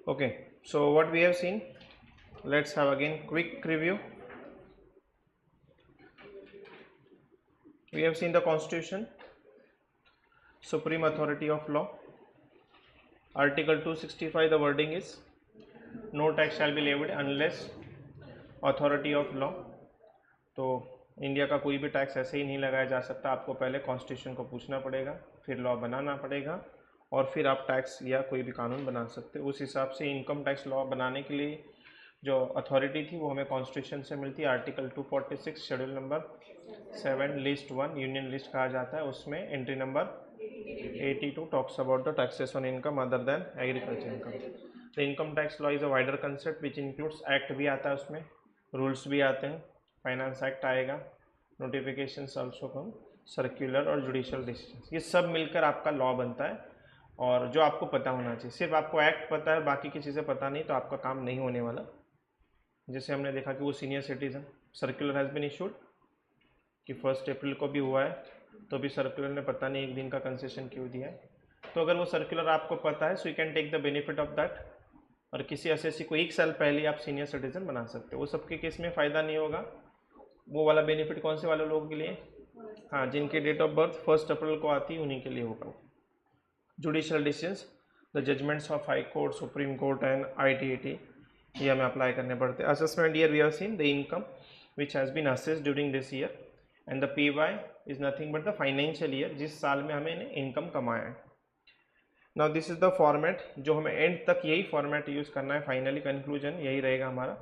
Okay, so what we have seen, let's have again quick review. We have seen the Constitution, supreme authority of law. Article 265, the wording is no tax shall be levied unless authority of law. तो India का कोई भी tax ऐसे ही नहीं लगाया जा सकता, आपको पहले कॉन्स्टिट्यूशन को पूछना पड़ेगा, फिर लॉ बनाना पड़ेगा और फिर आप टैक्स या कोई भी कानून बना सकते हो। उस हिसाब से इनकम टैक्स लॉ बनाने के लिए जो अथॉरिटी थी वो हमें कॉन्स्टिट्यूशन से मिलती है। Article 246 schedule number 7 list 1 union list कहा जाता है, उसमें entry number 82 talks about the taxes on income other than agriculture income. The income tax law is a wider concept which includes act भी आता है, उसमें रूल्स भी आते हैं, फाइनेंस एक्ट आएगा, नोटिफिकेशंस ऑल्सो कम, सर्कुलर और जुडिशियल डिसीजन, ये सब मिलकर आपका लॉ बनता है। और जो आपको पता होना चाहिए, सिर्फ आपको एक्ट पता है बाकी की चीज़ें पता नहीं तो आपका काम नहीं होने वाला। जैसे हमने देखा कि वो senior citizen circular has been issued कि 1 अप्रैल को भी हुआ है, तो भी सर्कुलर ने पता नहीं एक दिन का कंसेशन क्यों दिया है। तो अगर वो सर्कुलर आपको पता है so you can take the benefit of that, और किसी एसएससी को 1 साल पहले आप सीनियर सिटीजन बना सकते हो। वो सबके केस में फ़ायदा नहीं होगा। वो वाला बेनिफिट कौन से वाले लोगों के लिए? हाँ, जिनकी डेट ऑफ बर्थ 1 अप्रैल को आती है उन्हीं के लिए होगा। Judicial decisions, the judgments of High Court, Supreme Court and ITAT, ये हमें अप्लाई करने पड़ते हैं। Assessment year we have seen the income which has been assessed during this year and the PY is nothing but the financial year जिस साल में हमें income कमाया है। Now this is the format जो हमें एंड तक यही फॉर्मेट यूज़ करना है, फाइनली कंक्लूजन यही रहेगा हमारा,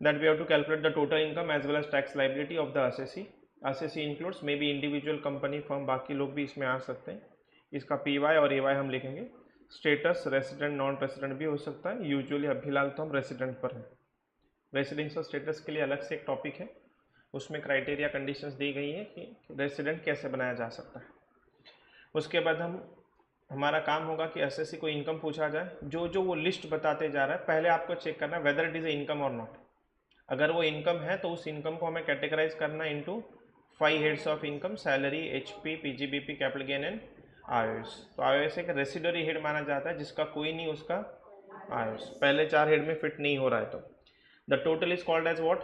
that we have to calculate the total income as well as tax liability of the assessee. Assessee includes may be individual, company, firm, बाकी लोग भी इसमें आ सकते हैं। इसका PY और AY हम लिखेंगे। स्टेटस रेसिडेंट नॉन रेसिडेंट भी हो सकता है, यूजुअली अब फिलहाल तो हम रेसिडेंट पर हैं। रेसिडेंशियल स्टेटस के लिए अलग से एक टॉपिक है, उसमें क्राइटेरिया कंडीशंस दी गई है कि रेसिडेंट कैसे बनाया जा सकता है। उसके बाद हमारा काम होगा कि एसएससी को इनकम पूछा जाए, जो जो वो लिस्ट बताते जा रहा है पहले आपको चेक करना है whether it is a income और नॉट। अगर वो इनकम है तो उस इनकम को हमें कैटेगराइज करना है into 5 heads of income, salary, HP, PGBP, capital gain and IOS। तो IOS एक रेसिडरी हेड माना जाता है, जिसका कोई नहीं उसका IOS पहले 4 हेड में फिट नहीं हो रहा है। तो the total is called as what?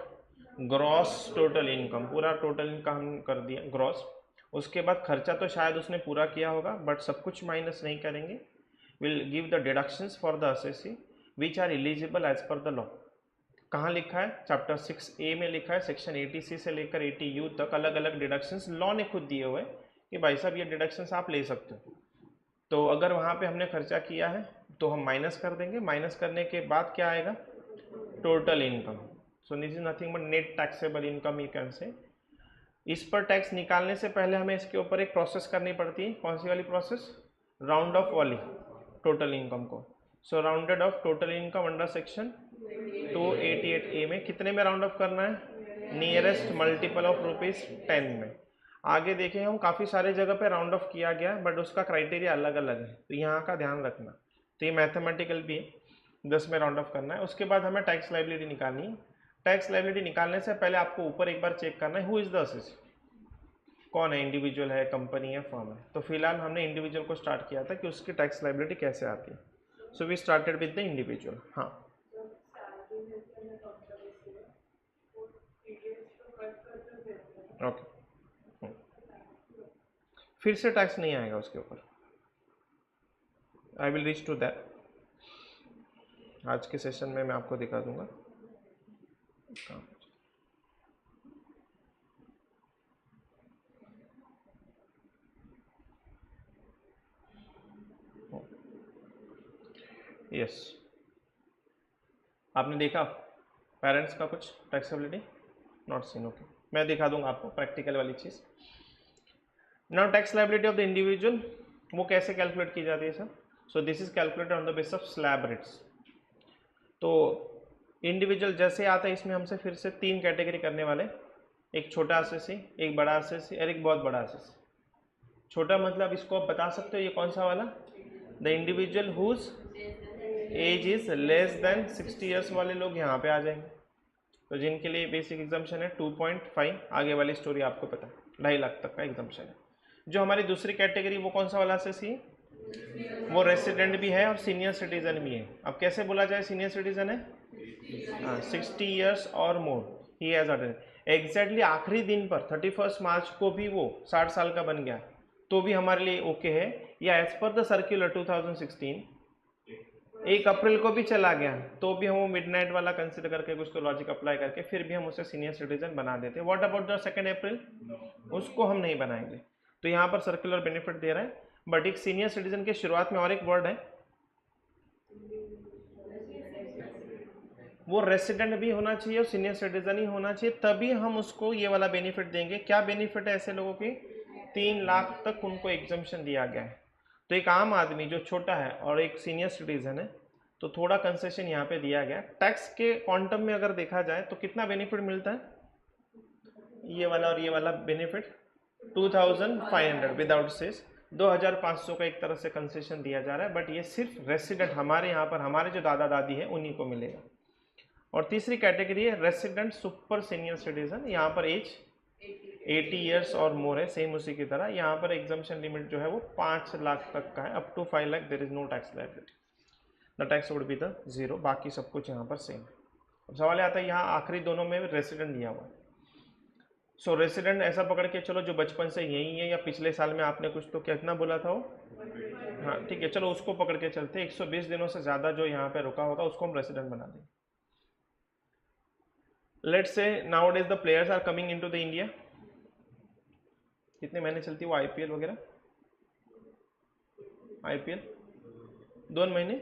Gross total income. पूरा टोटल इनकम हम कर दिया ग्रॉस। उसके बाद खर्चा तो शायद उसने पूरा किया होगा बट सब कुछ माइनस नहीं करेंगे। Will give the deductions for the assessee which are eligible as per the law. कहाँ लिखा है? चैप्टर 6A में लिखा है, सेक्शन 80C से लेकर 80U तक अलग अलग डिडक्शंस लॉ ने खुद दिए हुए कि भाई साहब ये डिडक्शंस आप ले सकते हो। तो अगर वहाँ पे हमने खर्चा किया है तो हम माइनस कर देंगे, माइनस करने के बाद क्या आएगा? Total income. So this is nothing but net taxable income you can say. इस पर टैक्स निकालने से पहले हमें इसके ऊपर एक प्रोसेस करनी पड़ती है। कौन सी वाली प्रोसेस? राउंड ऑफ वाली टोटल इनकम को। So rounded off total income under section 288A में कितने में राउंड ऑफ करना है? नियरेस्ट मल्टीपल ऑफ ₹10 में। आगे देखें हम काफ़ी सारे जगह पे राउंड ऑफ किया गया बट उसका क्राइटेरिया अलग अलग है, तो यहाँ का ध्यान रखना। तो ये मैथमेटिकल भी है, 10 में राउंड ऑफ करना है। उसके बाद हमें टैक्स लाइबिलिटी निकालनी है। टैक्स लाइबिलिटी निकालने से पहले आपको ऊपर एक बार चेक करना है हु इज़ द असेसी, कौन है, इंडिविजुअल है, कंपनी है, फर्म है। तो फिलहाल हमने इंडिविजुअल को स्टार्ट किया था कि उसकी टैक्स लाइबिलिटी कैसे आती है। So we started with the individual. हाँ, ओके, फिर से टैक्स नहीं आएगा उसके ऊपर। I will reach to that. आज के सेशन में मैं आपको दिखा दूंगा। यस, आपने देखा पेरेंट्स का कुछ टैक्सेबिलिटी? Not seen. ओके, मैं दिखा दूंगा आपको प्रैक्टिकल वाली चीज़। Now tax liability of the individual वो कैसे कैलकुलेट की जाती है sir? So this is calculated on the base of slab rates. तो इंडिविजुअल जैसे आता है इसमें हमसे फिर से 3 कैटेगरी करने वाले, एक छोटा असेसी, एक बड़ा असेसी और एक बहुत बड़ा असेसी। छोटा मतलब इसको आप बता सकते हो ये कौन सा वाला? The individual whose age is less than 60 years वाले लोग यहाँ पे आ जाएंगे। तो जिनके लिए बेसिक एग्जाम्पशन है 2.5, आगे वाली स्टोरी आपको पता है, 2.5 लाख तक का एग्जाम्पशन है। जो हमारी दूसरी कैटेगरी वो कौन सा वाला असेसी है? वो रेसिडेंट भी है और सीनियर सिटीजन भी है। अब कैसे बोला जाए सीनियर सिटीजन है? 60 ईयर्स और मोर ही हैज अटेंड। एग्जैक्टली आखिरी दिन पर 31 मार्च को भी वो 60 साल का बन गया तो भी हमारे लिए ओके है, या एज पर द सर्कुलर 2016 1 अप्रैल को भी चला गया तो भी हम वो मिडनाइट वाला कंसिडर करके कुछ तो लॉजिक अप्लाई करके फिर भी हम उसे सीनियर सिटीजन बना देते हैं। व्हाट अबाउट द 2 अप्रैल? उसको हम नहीं बनाएंगे। तो यहाँ पर सर्कुलर बेनिफिट दे रहा है, बट एक सीनियर सिटीजन के शुरुआत में और एक वर्ड है, वो रेसिडेंट भी होना चाहिए और सीनियर सिटीजन ही होना चाहिए, तभी हम उसको ये वाला बेनिफिट देंगे। क्या बेनिफिट है ऐसे लोगों की? 3 लाख तक उनको एग्जम्पशन दिया गया है। तो एक आम आदमी जो छोटा है और एक सीनियर सिटीजन है तो थोड़ा कंसेशन यहाँ पे दिया गया। टैक्स के क्वांटम में अगर देखा जाए तो कितना बेनिफिट मिलता है? ये वाला और ये वाला बेनिफिट 2500 विदाउट सेस, 2500 का एक तरह से कंसेशन दिया जा रहा है, बट ये सिर्फ रेसिडेंट हमारे यहाँ पर हमारे जो दादा दादी है उन्हीं को मिलेगा। और तीसरी कैटेगरी है रेसिडेंट सुपर सीनियर सिटीजन। यहाँ पर एज 80 ईयर्स और मोर है, सेम उसी की तरह। यहाँ पर एग्जम्पशन लिमिट जो है वो 5 लाख तक का है, up to 5 lakh there is no tax liability, the tax would be the 0। बाकी सब कुछ यहाँ पर सेम। अब सवाल आता है यहाँ आखिरी दोनों में रेसिडेंट दिया हुआ है। सो रेसिडेंट ऐसा पकड़ के चलो जो बचपन से यही है या पिछले साल में आपने कुछ तो कितना बोला था वो, हाँ ठीक है, चलो उसको पकड़ के चलते। 120 दिनों से ज़्यादा जो यहाँ पे रुका होगा उसको हम रेसिडेंट बना देंगे। Let's say nowadays the players are coming into the India. कितने महीने चलती है वो आईपीएल वगैरह? आईपीएल 2 महीने,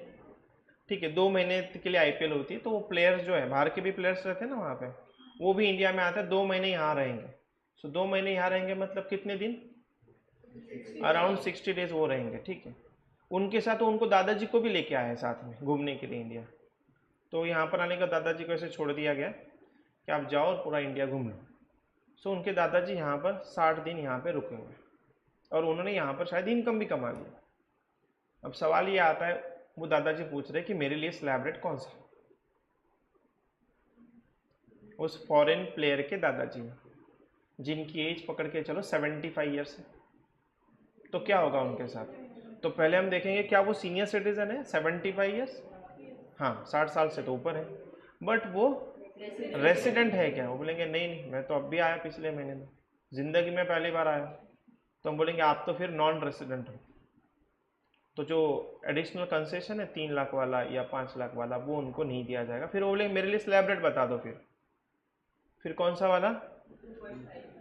ठीक है, 2 महीने के लिए आईपीएल होती है। तो वो प्लेयर्स जो है बाहर के भी प्लेयर्स रहते हैं ना वहाँ पे, वो भी इंडिया में आते हैं, 2 महीने यहाँ रहेंगे। सो 2 महीने यहाँ रहेंगे मतलब कितने दिन? अराउंड 60 डेज वो रहेंगे, ठीक है। उनके साथ तो उनको दादाजी को भी लेके आए हैं साथ में घूमने के लिए इंडिया। तो यहाँ पर आने का दादाजी को ऐसे छोड़ दिया गया कि आप जाओ और पूरा इंडिया घूम लो। सो उनके दादाजी यहाँ पर 60 दिन यहाँ पे रुकेंगे और उन्होंने यहाँ पर शायद इनकम भी कमा लिया। अब सवाल ये आता है, वो दादाजी पूछ रहे कि मेरे लिए स्लैब रेट कौन सा? उस फॉरेन प्लेयर के दादाजी हैं जिनकी एज पकड़ के चलो 75 ईयर्स है। तो क्या होगा उनके साथ? तो पहले हम देखेंगे क्या वो सीनियर सिटीजन है 75 ईयर्स? हाँ, 60 साल से तो ऊपर है, बट वो रेसिडेंट है क्या? वो बोलेंगे नहीं नहीं, मैं तो अब भी आया पिछले महीने में, ज़िंदगी में पहली बार आया। तो हम बोलेंगे आप तो फिर नॉन रेसिडेंट हो। तो जो एडिशनल कंसेशन है 3 लाख वाला या 5 लाख वाला वो उनको नहीं दिया जाएगा। फिर वो बोलेंगे मेरे लिए स्लैब रेट बता दो। फिर कौन सा वाला?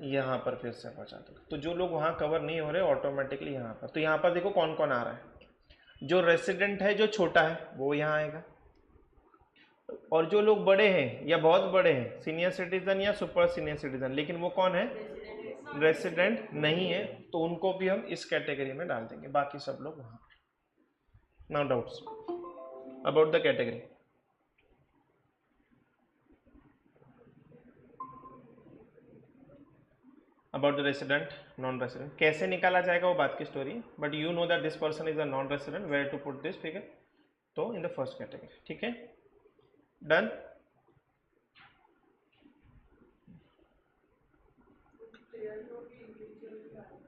यहाँ पर फिर से पहुँचा दो। तो जो लोग वहाँ कवर नहीं हो रहे ऑटोमेटिकली यहाँ पर, तो यहाँ पर देखो कौन कौन आ रहा है। जो रेसिडेंट है जो छोटा है वो यहाँ आएगा, और जो लोग बड़े हैं या बहुत बड़े हैं सीनियर सिटीजन या सुपर सीनियर सिटीजन, लेकिन वो कौन है? रेसिडेंट नहीं है, तो उनको भी हम इस कैटेगरी में डाल देंगे, बाकी सब लोग वहाँ। Now doubts about the category? About the resident non resident कैसे निकाला जाएगा वो बात की story, but you know that this person is a non resident, where to put this figure? तो इन द फर्स्ट कैटेगरी, ठीक है, डन।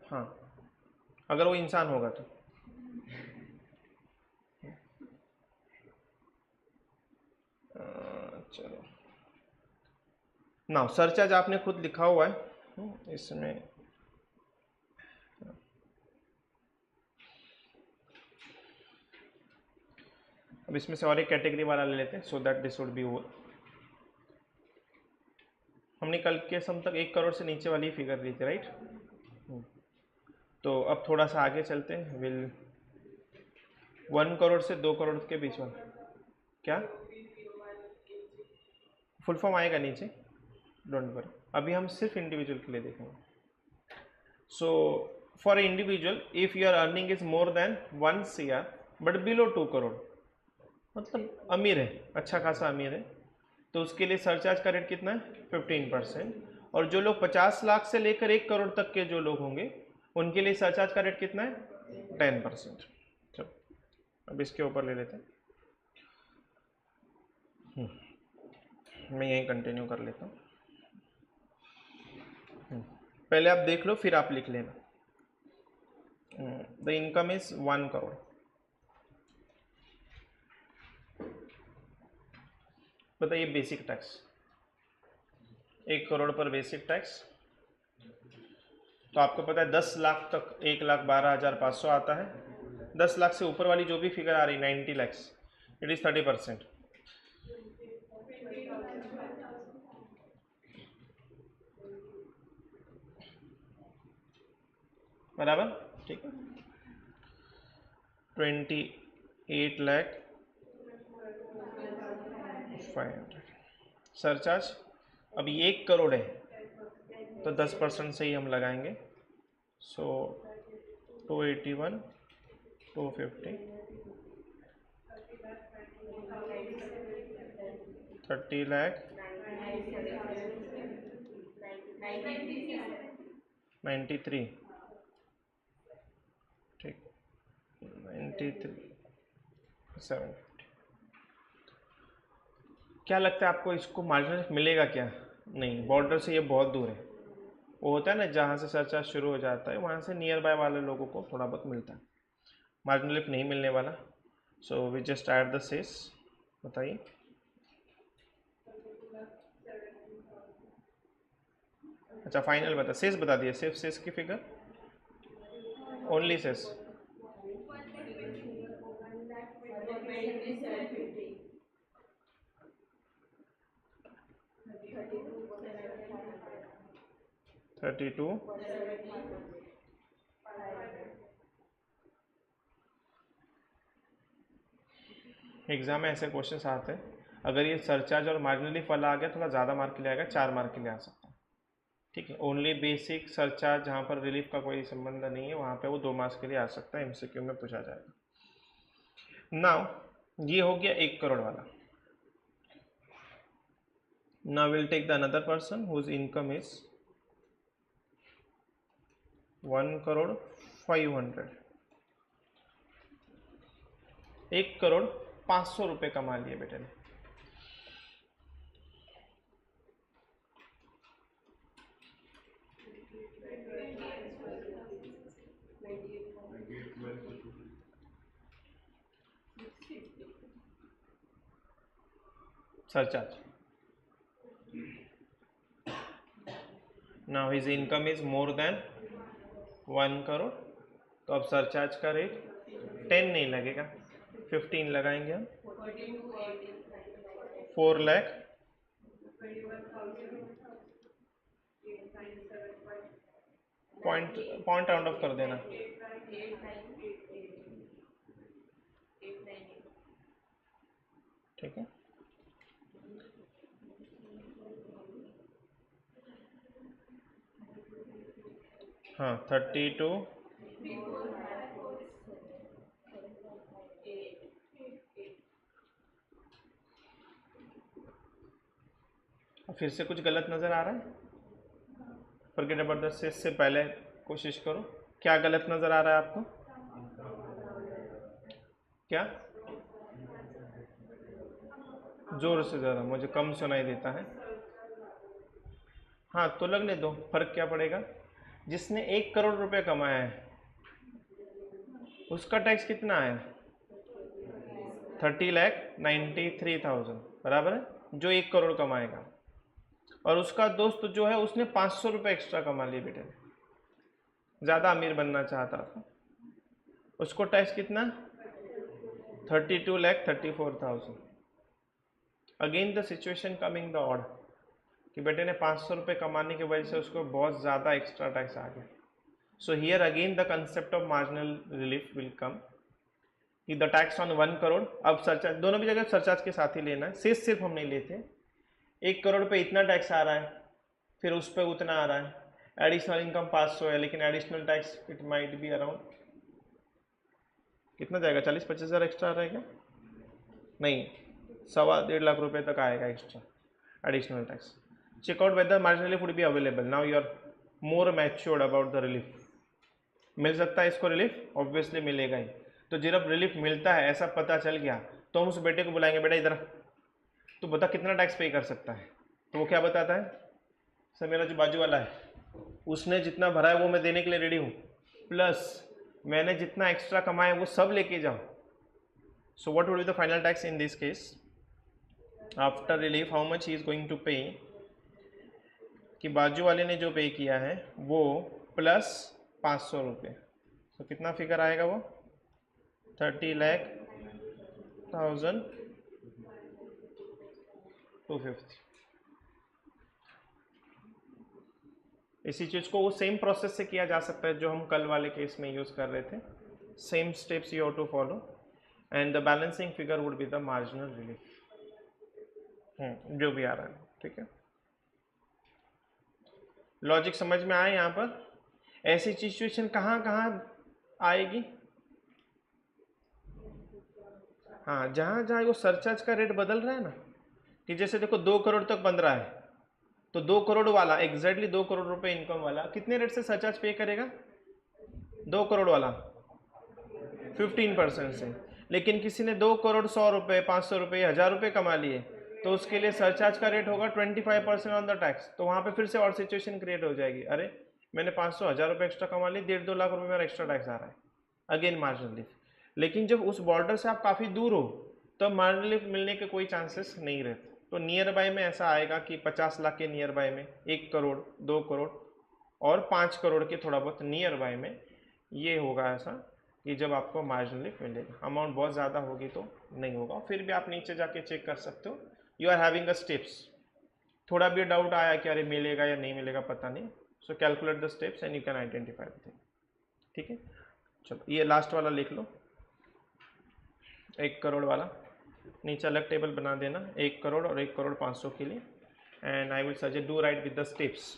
हाँ, अगर वो इंसान होगा तो चलो नाउ सर्च आज आपने खुद लिखा हुआ है इसमें। अब इसमें से और एक कैटेगरी वाला ले लेते हैं so that this would be over. हमने कल के सम तक 1 करोड़ से नीचे वाली फिगर ली थी, राइट? तो अब थोड़ा सा आगे चलते हैं। विल 1 करोड़ से 2 करोड़ के बीच में क्या फुल फॉर्म आएगा नीचे, डोंट वरी। अभी हम सिर्फ इंडिविजुअल के लिए देखेंगे। So for individual if your earning is more than 1 CR but below 2 crore, मतलब अमीर है, अच्छा खासा अमीर है, तो उसके लिए सरचार्ज का रेट कितना है? 15%। और जो लोग 50 लाख से लेकर 1 करोड़ तक के जो लोग होंगे उनके लिए सरचार्ज का रेट कितना है? 10%। चलो अब इसके ऊपर ले लेते हैं। मैं यहीं कंटिन्यू कर लेता हूँ। पहले आप देख लो फिर आप लिख लेना। The income is 1 crore. बताइए बेसिक टैक्स 1 करोड़ पर बेसिक टैक्स, तो आपको पता है 10 लाख तक 1,12,500 आता है। 10 लाख से ऊपर वाली जो भी फिगर आ रही 90 लैक्स, इट इज 30%। बराबर, ठीक है। 28,500,000 सरचार्ज। अब ये 1 करोड़ है तो 10% से ही हम लगाएंगे। सो 281, 250, 30 लाख 93, ठीक 93,750। क्या लगता है आपको इसको मार्जिनल मिलेगा क्या? नहीं, बॉर्डर से ये बहुत दूर है। वो होता है ना जहाँ से सरचार्ज शुरू हो जाता है वहाँ से नियर बाय वाले लोगों को थोड़ा बहुत मिलता है, मार्जिनल लिफ्ट नहीं मिलने वाला। So we just add the cess. बताइए अच्छा फाइनल बता, सेस बता दिए, सिर्फ सेस की फिगर, ओनली सेस। $32 एग्जाम में ऐसे क्वेश्चन आते हैं। अगर ये सरचार्ज और मार्जिनली फल आ गया थोड़ा ज़्यादा मार्क के लिए आएगा, 4 मार्क के लिए आ सकता है, ठीक है। ओनली बेसिक सरचार्ज जहाँ पर रिलीफ का कोई संबंध नहीं है वहाँ पे वो 2 मार्क्स के लिए आ सकता है, एमसीक्यू में पूछा जाएगा। नाउ ये हो गया 1 करोड़ वाला। Now will take the another person whose income is 1,500,000। 1,500,000 रुपये कमा लिए बेटे ने। Surcharge. Now his income is more than 1 crore, तो अब सरचार्ज का रेट 10 नहीं लगेगा, 15 लगाएंगे हम। 4 लाख पॉइंट राउंड ऑफ कर देना, ठीक है। हाँ 32, फिर से कुछ गलत नज़र आ रहा है? फॉरगेट अबाउट द सेस से पहले कोशिश करो, क्या गलत नज़र आ रहा है आपको? क्या? जोर से ज़रा, मुझे कम सुनाई देता है। हाँ तो लगने दो, फर्क क्या पड़ेगा। जिसने 1 करोड़ रुपए कमाया है उसका टैक्स कितना आया? 30,93,000 बराबर है, जो 1 करोड़ कमाएगा। और उसका दोस्त जो है उसने 500 रुपये एक्स्ट्रा कमा लिए बेटे, ज़्यादा अमीर बनना चाहता था, उसको टैक्स कितना? 32,34,000। Again the situation coming the odd कि बेटे ने 500 रुपये कमाने की वजह से उसको बहुत ज़्यादा एक्स्ट्रा टैक्स आ गया। So here again the concept of marginal relief will come कि द टैक्स ऑन 1 करोड़। अब सरचार्ज दोनों भी जगह सरचार्ज के साथ ही लेना है, सेस सिर्फ हम नहीं लेते। 1 करोड़ पे इतना टैक्स आ रहा है, फिर उस पर उतना आ रहा है, एडिशनल इनकम 500 है, लेकिन additional tax it might be around कितना जाएगा, 40-50 हज़ार एक्स्ट्रा रहेगा, नहीं 1.25 लाख रुपए तक आएगा extra additional tax. Check out whether marginal relief would be available. Now you are more matured about the relief. मिल सकता है इसको रिलीफ, ऑब्वियसली मिलेगा ही। तो जब रिलीफ मिलता है ऐसा पता चल गया तो हम उस बेटे को बुलाएंगे, बेटा इधर तो बता कितना टैक्स पे कर सकता है। तो वो क्या बताता है, सर मेरा जो बाजू वाला है उसने जितना भरा है वो मैं देने के लिए रेडी हूँ, प्लस मैंने जितना एक्स्ट्रा कमाया है वो सब लेके जाओ। So what would be the final tax in this case? After relief how much he is going to pay, कि बाजू वाले ने जो पे किया है वो प्लस 500 रुपये, तो कितना फिगर आएगा वो 30,0250। इसी चीज़ को वो सेम प्रोसेस से किया जा सकता है जो हम कल वाले केस में यूज़ कर रहे थे। Same steps you have to follow and the balancing figure would be the marginal relief, जो भी आ रहा है, ठीक है। लॉजिक समझ में आए यहाँ पर? ऐसी सिचुएशन कहाँ कहाँ आएगी? हाँ, जहाँ जहाँ वो सरचार्ज का रेट बदल रहा है ना, कि जैसे देखो 2 करोड़ तक बन रहा है, तो 2 करोड़ वाला एग्जैक्टली 2 करोड़ रुपए इनकम वाला कितने रेट से सरचार्ज पे करेगा? 2 करोड़ वाला 15% से। लेकिन किसी ने 2 करोड़ 100 रुपये 500 रुपये 1000 रुपये कमा लिए, तो उसके लिए सरचार्ज का रेट होगा 25% ऑन द टैक्स। तो वहाँ पे फिर से और सिचुएशन क्रिएट हो जाएगी, अरे मैंने 500 1000 रुपये एक्स्ट्रा कमा लिए, 1.5-2 लाख रुपये मेरा एक्स्ट्रा टैक्स आ रहा है, अगेन मार्जिनल रिलीफ। लेकिन जब उस बॉर्डर से आप काफ़ी दूर हो तब मार्जिनल रिलीफ मिलने के कोई चांसेस नहीं रहते। तो नियर बाय में ऐसा आएगा कि 50 लाख के नियर बाय में 1 करोड़ 2 करोड़ और 5 करोड़ के थोड़ा बहुत नियर बाय में ये होगा ऐसा कि जब आपको मार्जिनल रिलीफ मिलेगा। अमाउंट बहुत ज़्यादा होगी तो नहीं होगा। फिर भी आप नीचे जाके चेक कर सकते हो, you are having a steps. थोड़ा भी डाउट आया कि अरे मिलेगा या नहीं मिलेगा पता नहीं, सो calculate the steps and you can identify the thing, ठीक है। चलो ये लास्ट वाला लिख लो, 1 करोड़ वाला, नीचे अलग टेबल बना देना 1 करोड़ और 1 करोड़ 500 के लिए, and I will suggest do right with the steps.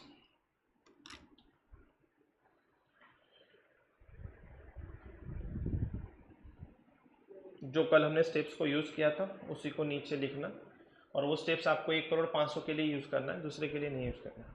जो कल हमने स्टेप्स को यूज़ किया था उसी को नीचे लिखना, और वो स्टेप्स आपको 1 करोड़ 500 के लिए यूज़ करना है, दूसरे के लिए नहीं यूज़ करना है।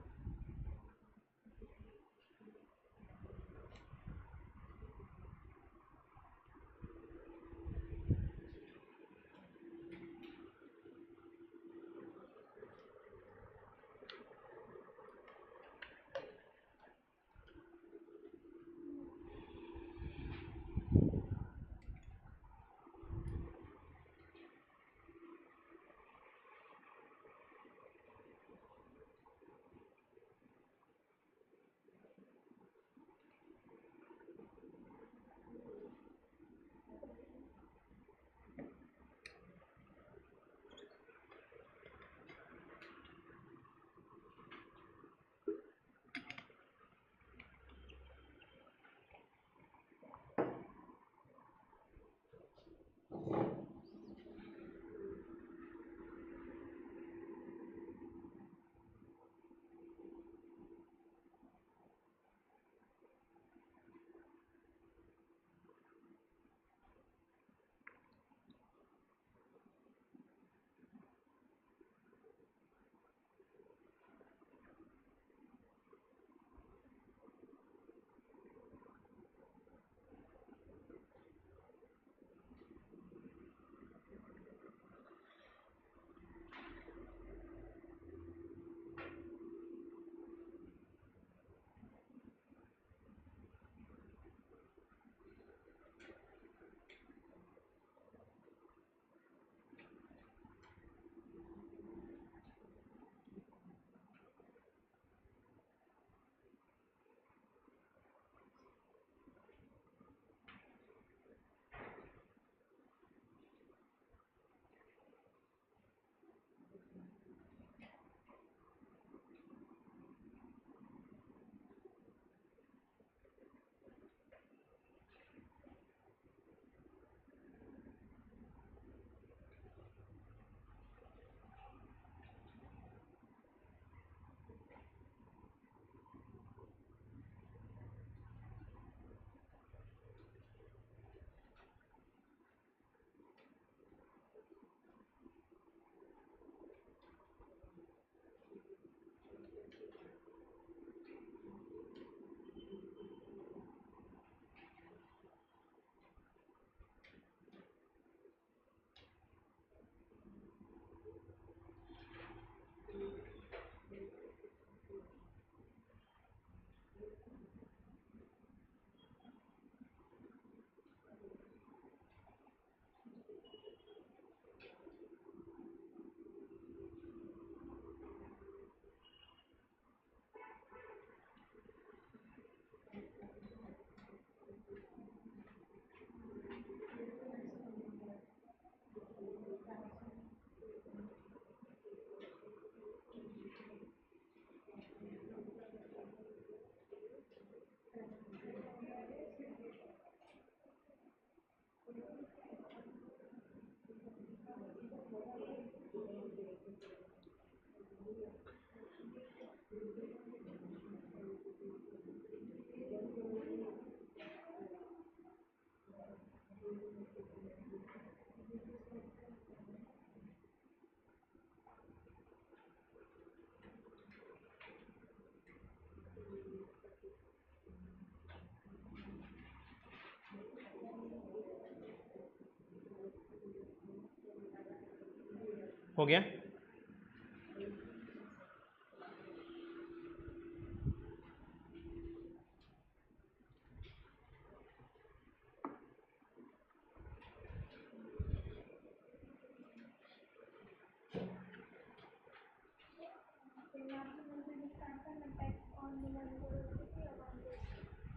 हो गया।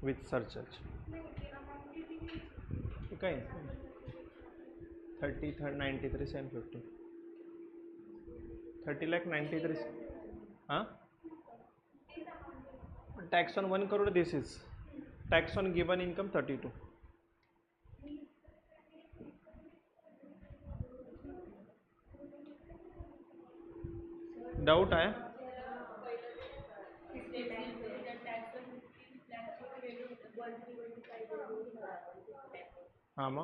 विथ सरचार्ज काय 30,93,750 30,93,000 हाँ tax on 1 crore this is tax on given income 32 doubt आया हाँ माँ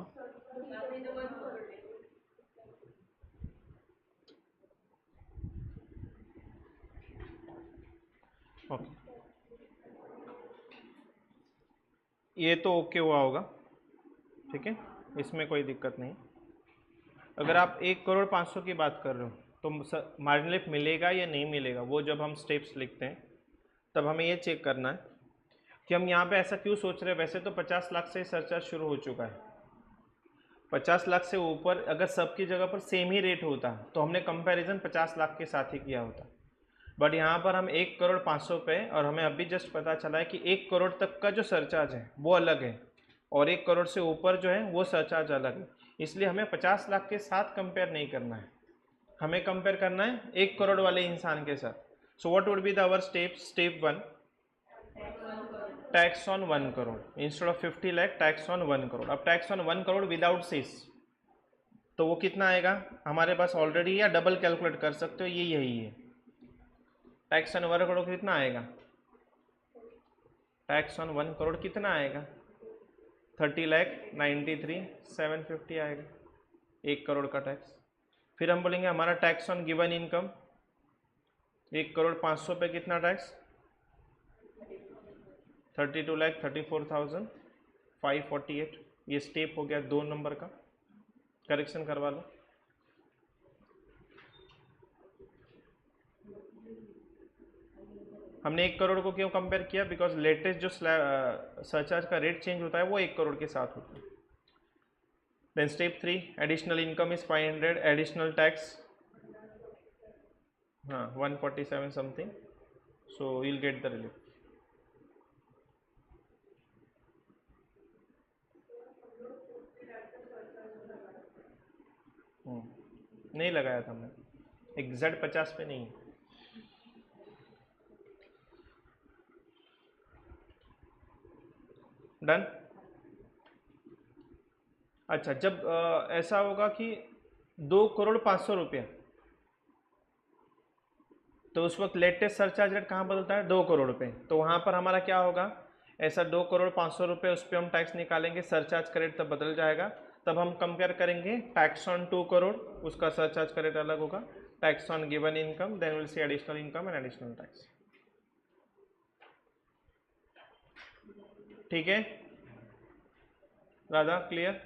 ओके ये तो ओके हुआ होगा, ठीक है, इसमें कोई दिक्कत नहीं। अगर आप 1,500,000 की बात कर रहे हो तो मार्जिन लिफ्ट मिलेगा या नहीं मिलेगा, वो जब हम स्टेप्स लिखते हैं तब हमें ये चेक करना है कि हम यहाँ पे ऐसा क्यों सोच रहे हैं। वैसे तो 50 लाख से सरचार्ज शुरू हो चुका है, 50 लाख से ऊपर अगर सबकी जगह पर सेम ही रेट होता तो हमने कंपैरिजन 50 लाख के साथ ही किया होता। बट यहाँ पर हम 1,500,000 पे और हमें अभी जस्ट पता चला है कि 1 करोड़ तक का जो सरचार्ज है वो अलग है और 1 करोड़ से ऊपर जो है वो सरचार्ज अलग है। इसलिए हमें 50 लाख के साथ कंपेयर नहीं करना है, हमें कंपेयर करना है 1 करोड़ वाले इंसान के साथ। So what would be the our step 1, tax on 1 crore instead of 50 lakh tax on 1 crore. अब tax on 1 crore without cess तो वो कितना आएगा हमारे पास ऑलरेडी, या डबल कैलकुलेट कर सकते हो, ये यही है। टैक्स ऑन 1 करोड़ कितना आएगा, टैक्स ऑन 1 करोड़ कितना आएगा 30,93,750 आएगा 1 करोड़ का टैक्स। फिर हम बोलेंगे हमारा टैक्स ऑन गिवन इनकम 1,500,000 पे कितना टैक्स 32,34,548। ये स्टेप हो गया 2 नंबर का, करेक्शन करवा लो। हमने 1 करोड़ को क्यों कंपेयर किया, बिकॉज लेटेस्ट जो सरचार्ज का रेट चेंज होता है वो 1 करोड़ के साथ होता है। Then step 3, additional income is 500, additional tax हाँ 147 something, so you'll get the relief. नहीं लगाया था हमने, एग्जैक्ट 50 पे नहीं। डन। अच्छा, जब ऐसा होगा कि 2,500,000 तो उस वक्त लेटेस्ट सरचार्ज रेट कहाँ बदलता है 2 करोड़ पे, तो वहाँ पर हमारा क्या होगा, ऐसा 2,500,000 उस पर हम टैक्स निकालेंगे, सरचार्ज का रेट तब बदल जाएगा। तब हम कंपेयर करेंगे टैक्स ऑन 2 करोड़, उसका सरचार्ज का रेट अलग होगा, tax on given income, then will see additional income and additional tax. ठीक है राधा, क्लियर?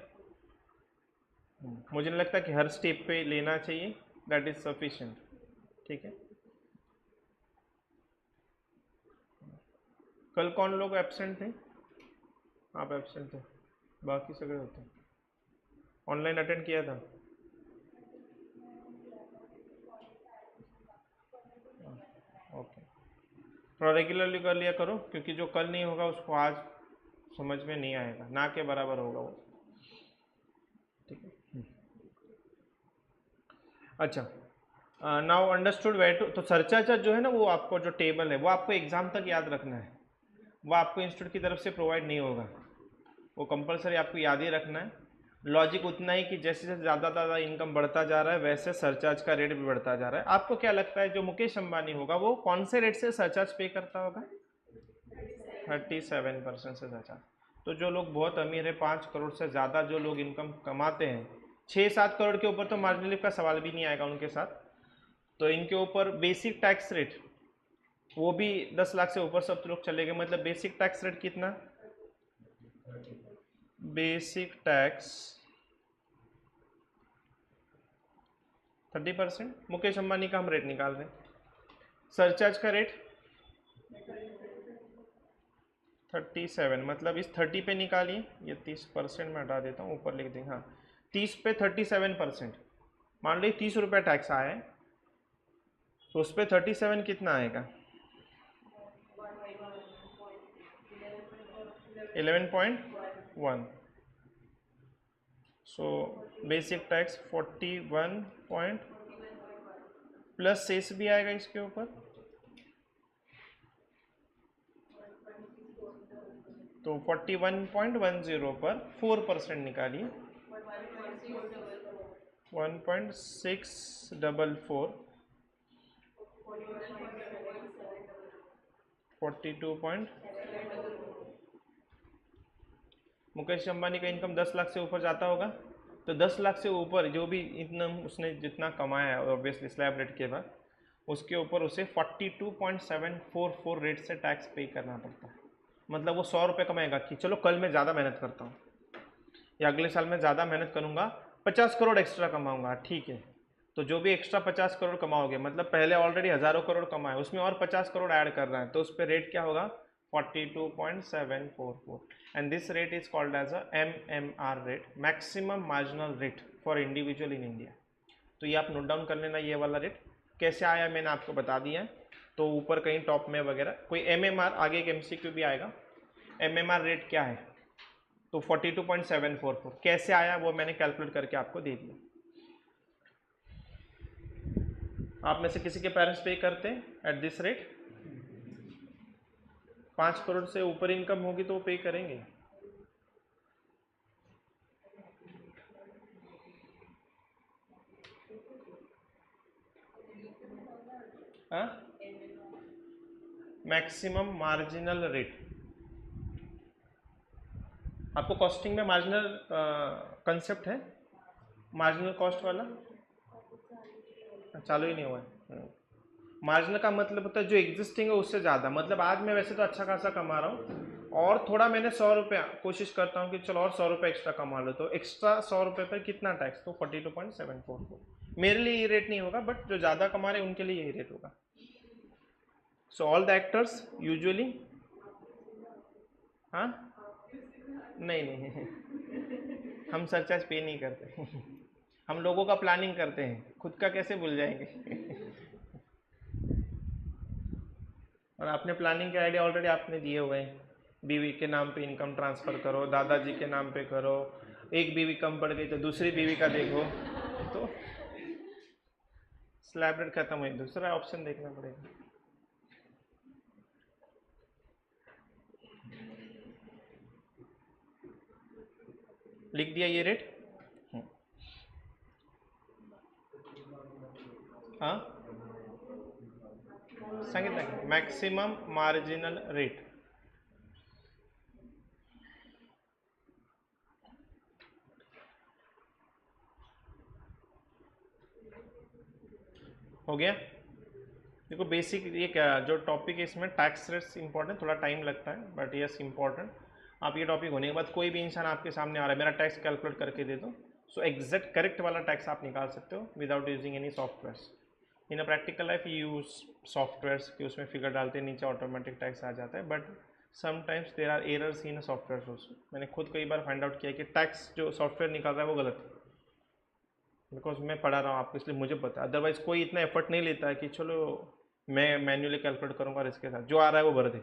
मुझे नहीं लगता कि हर स्टेप पे लेना चाहिए, दैट इज सफिशिएंट। ठीक है, कल कौन लोग एब्सेंट थे? आप एब्सेंट थे, बाकी सगळे होते। ऑनलाइन अटेंड किया था? ओके, थोड़ा रेगुलरली कर लिया करो, क्योंकि जो कल नहीं होगा उसको आज समझ में नहीं आएगा, ना के बराबर होगा वो। ठीक है, अच्छा, नाउ अंडरस्टूड वेयर टू। तो सरचार्ज जो है ना, वो आपको जो टेबल है वो आपको एग्जाम तक याद रखना है, वो आपको इंस्टीट्यूट की तरफ से प्रोवाइड नहीं होगा, वो कंपलसरी आपको याद ही रखना है। लॉजिक उतना ही कि जैसे जैसे ज़्यादा इनकम बढ़ता जा रहा है वैसे सरचार्ज का रेट भी बढ़ता जा रहा है। आपको क्या लगता है जो मुकेश अंबानी होगा वो कौन से रेट से सरचार्ज पे करता होगा? 37% से सरचार्ज। तो जो लोग बहुत अमीर है, 5 करोड़ से ज़्यादा जो लोग इनकम कमाते हैं, 6-7 करोड़ के ऊपर तो मार्जिनल रिलीफ का सवाल भी नहीं आएगा उनके साथ, तो इनके ऊपर बेसिक टैक्स रेट वो भी 10 लाख से ऊपर सब लोग चले गए। मतलब बेसिक टैक्स रेट कितना, बेसिक टैक्स 30%। मुकेश अंबानी का हम रेट निकाल रहे हैं। सरचार्ज का रेट 37, मतलब इस 30 पे निकालिए, ये 30% में हटा देता हूँ, ऊपर लिख देंगे। हाँ, 30 पे 37%। मान लो 30 रुपये टैक्स आया है, तो उस पर 37 कितना आएगा? 11.1। So basic tax 41 point plus cess भी आएगा इसके ऊपर, तो 41.10 पर 4% निकालिए, 1.644, 42. मुकेश अंबानी का इनकम 10 लाख से ऊपर जाता होगा, तो 10 लाख से ऊपर जो भी इतना उसने जितना कमाया है ऑब्वियसली स्लैब रेट के बाद, उसके ऊपर उसे 42.744 रेट से टैक्स पे करना पड़ता है। मतलब वो 100 रुपये कमाएगा कि चलो कल मैं ज़्यादा मेहनत करता हूँ या अगले साल मैं ज़्यादा मेहनत करूँगा, 50 करोड़ एक्स्ट्रा कमाऊँगा, ठीक है। तो जो भी एक्स्ट्रा 50 करोड़ कमाओगे, मतलब पहले ऑलरेडी हज़ारों करोड़ कमाए, उसमें और 50 करोड़ ऐड कर रहे हैं, तो उस पर रेट क्या होगा? 42.744, and this rate is called as a MMR rate, maximum marginal rate for individual in India. तो ये आप नोट डाउन कर लेना, ये वाला रेट कैसे आया मैंने आपको बता दिया है, तो ऊपर कहीं टॉप में वगैरह कोई MMR, आगे एक MCQ भी आएगा, MMR रेट क्या है, तो 42.744 कैसे आया वो मैंने कैलकुलेट करके आपको दे दिया। आप में से किसी के पेरेंट्स पे करते हैं एट दिस रेट? 5 करोड़ से ऊपर इनकम होगी तो वो पे करेंगे। मैक्सिमम मार्जिनल रेट, आपको कॉस्टिंग में मार्जिनल कंसेप्ट है, मार्जिनल कॉस्ट वाला चालू ही नहीं हुआ है। मार्जिनल का मतलब होता है जो एग्जिस्टिंग है उससे ज़्यादा, मतलब आज मैं वैसे तो अच्छा खासा कमा रहा हूँ और थोड़ा मैंने 100 रुपये कोशिश करता हूँ कि चलो और 100 रुपये एक्स्ट्रा कमा लो, तो एक्स्ट्रा 100 रुपये पर कितना टैक्स, तो 42.744। मेरे लिए ये रेट नहीं होगा, बट जो ज़्यादा कमा रहे हैं उनके लिए यही रेट होगा। So all the actors usually, हाँ नहीं हम सरचार्ज पे नहीं करते हम लोगों का प्लानिंग करते हैं, खुद का कैसे भूल जाएंगे और आपने प्लानिंग के आइडिया ऑलरेडी आपने दिए हुए हैं, बीवी के नाम पे इनकम ट्रांसफ़र करो, दादाजी के नाम पे करो, एक बीवी कम पड़ गई तो दूसरी बीवी का देखो, तो स्लैब रेट खत्म हुई, दूसरा ऑप्शन देखना पड़ेगा। लिख दिया ये रेट, हाँ सांगितलं, मैक्सिमम मार्जिनल रेट। हो गया। देखो बेसिक ये क्या जो टॉपिक है इसमें टैक्स रेट्स इंपॉर्टेंट, थोड़ा टाइम लगता है बट यस इंपॉर्टेंट। आप ये टॉपिक होने के बाद कोई भी इंसान आपके सामने आ रहा है मेरा टैक्स कैलकुलेट करके दे दो, सो एग्जैक्ट करेक्ट वाला टैक्स आप निकाल सकते हो without using any softwares. In a practical life you use softwares कि उसमें फिगर डालते नीचे ऑटोमेटिक टैक्स आ जाता है, but sometimes there are errors in software also. मैंने खुद कई बार फाइंड आउट किया कि टैक्स जो सॉफ्टवेयर निकाल रहा है वो गलत है, बिकॉज मैं पढ़ा रहा हूँ आपको इसलिए मुझे पता है, अदरवाइज कोई इतना एफर्ट नहीं लेता है कि चलो मैं मैन्युअली कैलकुलेट करूँगा और इसके साथ जो आ रहा है वो भर दे,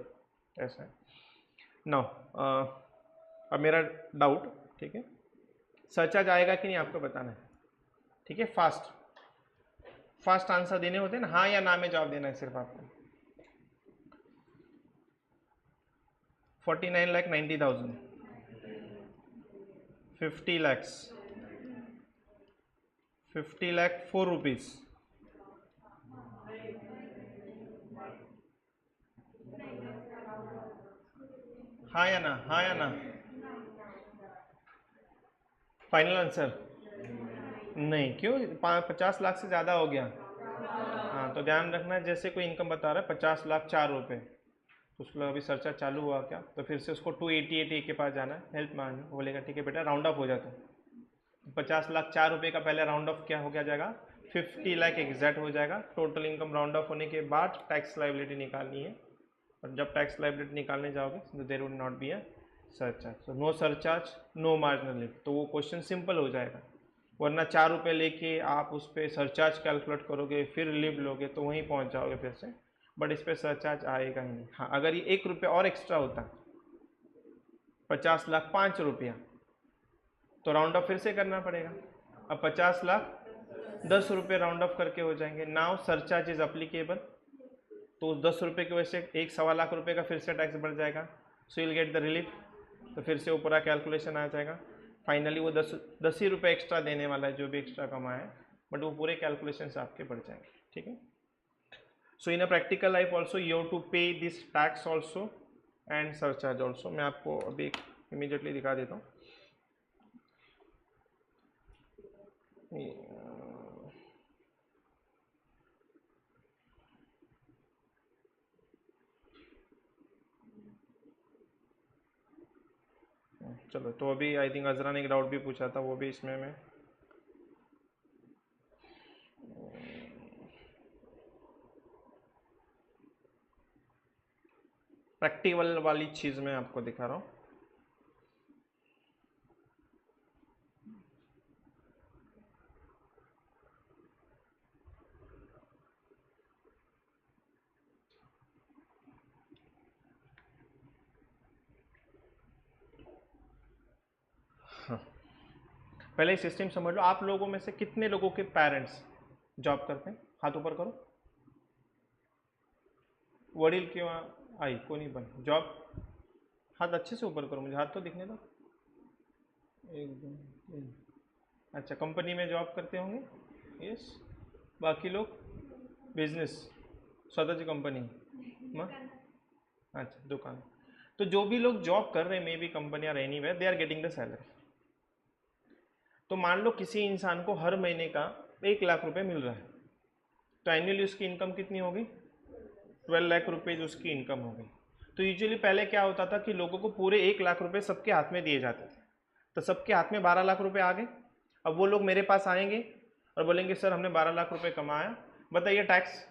ऐसा है। नाउ अब मेरा डाउट, ठीक है, सरचार्ज आएगा कि नहीं आपको बताना है, ठीक है। फास्ट आंसर देने होते हैं ना, हाँ या ना में जवाब देना है सिर्फ आपको। 49,90,000, 50 lakhs, 50 lakh 4 rupees, हाँ या ना, हाँ या ना, फाइनल आंसर नहीं, क्यों? 50 लाख से ज़्यादा हो गया। हाँ तो ध्यान रखना, जैसे कोई इनकम बता रहा है 50 लाख 4 रुपये, तो उसको अभी सरचार्ज चालू हुआ क्या, तो फिर से उसको 288 के पास जाना है, हेल्प मांगने, बोलेगा ठीक है बेटा राउंड ऑफ हो जाता है। 50 लाख 4 रुपये का पहले राउंड ऑफ क्या हो गया जाएगा 50 लाख एग्जैक्ट हो जाएगा। टोटल इनकम राउंड ऑफ होने के बाद टैक्स लाइबिलिटी निकालनी है, और जब टैक्स लाइबिलिटी निकालने जाओगे तो there would not be a surcharge. तो no surcharge no marginal lift, तो वो क्वेश्चन सिंपल हो जाएगा। वरना 4 रुपये लेके आप उस पर सरचार्ज कैलकुलेट करोगे फिर रिलीफ लोगे तो वहीं पहुंच जाओगे फिर से, बट इस पर सरचार्ज आएगा ही नहीं। हाँ, अगर ये 1 रुपये और एक्स्ट्रा होता 50 लाख 5 रुपया, तो राउंड ऑफ फिर से करना पड़ेगा। अब 50 लाख 10 रुपये राउंड ऑफ करके हो जाएंगे। नाउ सरचार्ज इज अप्लीकेबल, तो उस 10 रुपये की वजह से 1.25 रुपये का फिर से टैक्स बढ़ जाएगा। So you will get the relief, तो फिर से ऊपर कैलकुलेशन आ जाएगा। फाइनली वो 10 ही रुपये एक्स्ट्रा देने वाला है जो भी एक्स्ट्रा कमाया है, बट वो पूरे कैलकुलेशन आपके बढ़ जाएंगे। ठीक है। So in a practical life also you have to pay this tax also and surcharge also. मैं आपको अभी इमीडिएटली दिखा देता हूँ। चलो, तो अभी आई थिंक अजरा ने एक डाउट भी पूछा था, वो भी इसमें मैं प्रैक्टिकल वाली चीज़ में आपको दिखा रहा हूँ। हाँ, पहले सिस्टम समझ लो। आप लोगों में से कितने लोगों के पेरेंट्स जॉब करते हैं? हाथ ऊपर करो। वडील किंवा आई कोणी पण जॉब, हाथ अच्छे से ऊपर करो, मुझे हाथ तो दिखने दो। 1 2 3। अच्छा, कंपनी में जॉब करते होंगे? यस। बाकी लोग बिजनेस, स्वतःची कंपनी मग? अच्छा, दुकान। तो जो भी लोग जॉब कर रहे हैं, मे बी कंपनी और anywhere, they are getting the salary. तो मान लो किसी इंसान को हर महीने का 1 लाख रुपए मिल रहा है, तो एनुअली उसकी इनकम कितनी होगी? 12 लाख रुपए जो उसकी इनकम होगी। तो यूजुअली पहले क्या होता था कि लोगों को पूरे 1 लाख रुपए सबके हाथ में दिए जाते थे, तो सबके हाथ में 12 लाख रुपए आ गए। अब वो लोग मेरे पास आएंगे और बोलेंगे सर हमने 12 लाख रुपए कमाया, बताइए टैक्स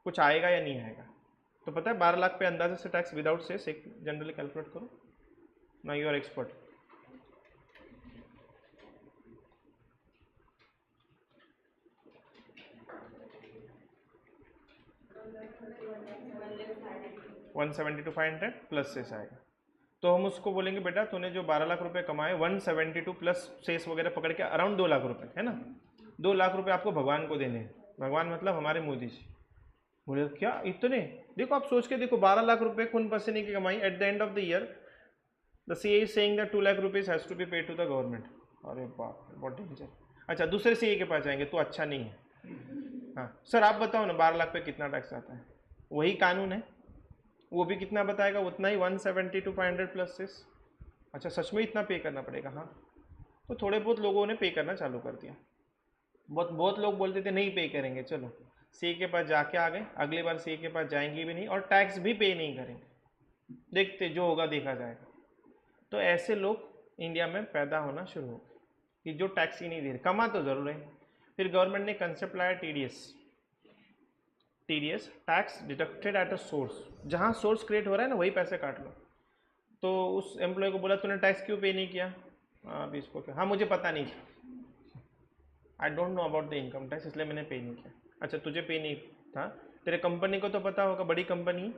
कुछ आएगा या नहीं आएगा? तो पता है 12 लाख पे अंदाजे से tax without cess generally calculate करो ना, you are expert. $172 500 plus cess आएगा। तो हम उसको बोलेंगे बेटा तूने जो 12 लाख रुपए कमाए 172 प्लस सेस वगैरह पकड़ के अराउंड 2 लाख रुपए है ना, 2 लाख रुपए आपको भगवान को देने हैं। भगवान मतलब हमारे मोदी जी। बोले क्या इतने? देखो आप सोच के देखो, 12 लाख रुपए खून पसीने की कमाई, at the end of the year the CA is saying that 2 lakh rupees has to be paid to the government. अरे बाप, बहुत डेंजर। अच्छा, दूसरे सीए के पास जाएंगे तो अच्छा नहीं है। हाँ सर आप बताओ ना 12 लाख पे कितना टैक्स आता है? वही कानून है, वो भी कितना बताएगा? उतना ही 172 500 प्लस सेस। अच्छा सच में इतना पे करना पड़ेगा? हाँ, तो थोड़े बहुत लोगों ने पे करना चालू कर दिया। बहुत बहुत लोग बोलते थे नहीं पे करेंगे, चलो सी के पास जाके आ गए, अगली बार सी के पास जाएंगे भी नहीं और टैक्स भी पे नहीं करेंगे, देखते जो होगा देखा जाएगा। तो ऐसे लोग इंडिया में पैदा होना शुरू हो कि जो टैक्स ही नहीं दे रहे, कमा तो ज़रूर है। फिर गवर्नमेंट ने कंसेप्ट लाया TDS. TDS tax deducted at a source, जहाँ सोर्स क्रिएट हो रहा है ना वही पैसे काट लो। तो उस एम्प्लॉय को बोला तूने टैक्स क्यों पे नहीं किया? अभी इसको क्या, हाँ मुझे पता नहीं था, I don't know about the income tax, इसलिए मैंने पे नहीं किया। अच्छा तुझे पे नहीं था, तेरे कंपनी को तो पता होगा, बड़ी कंपनी।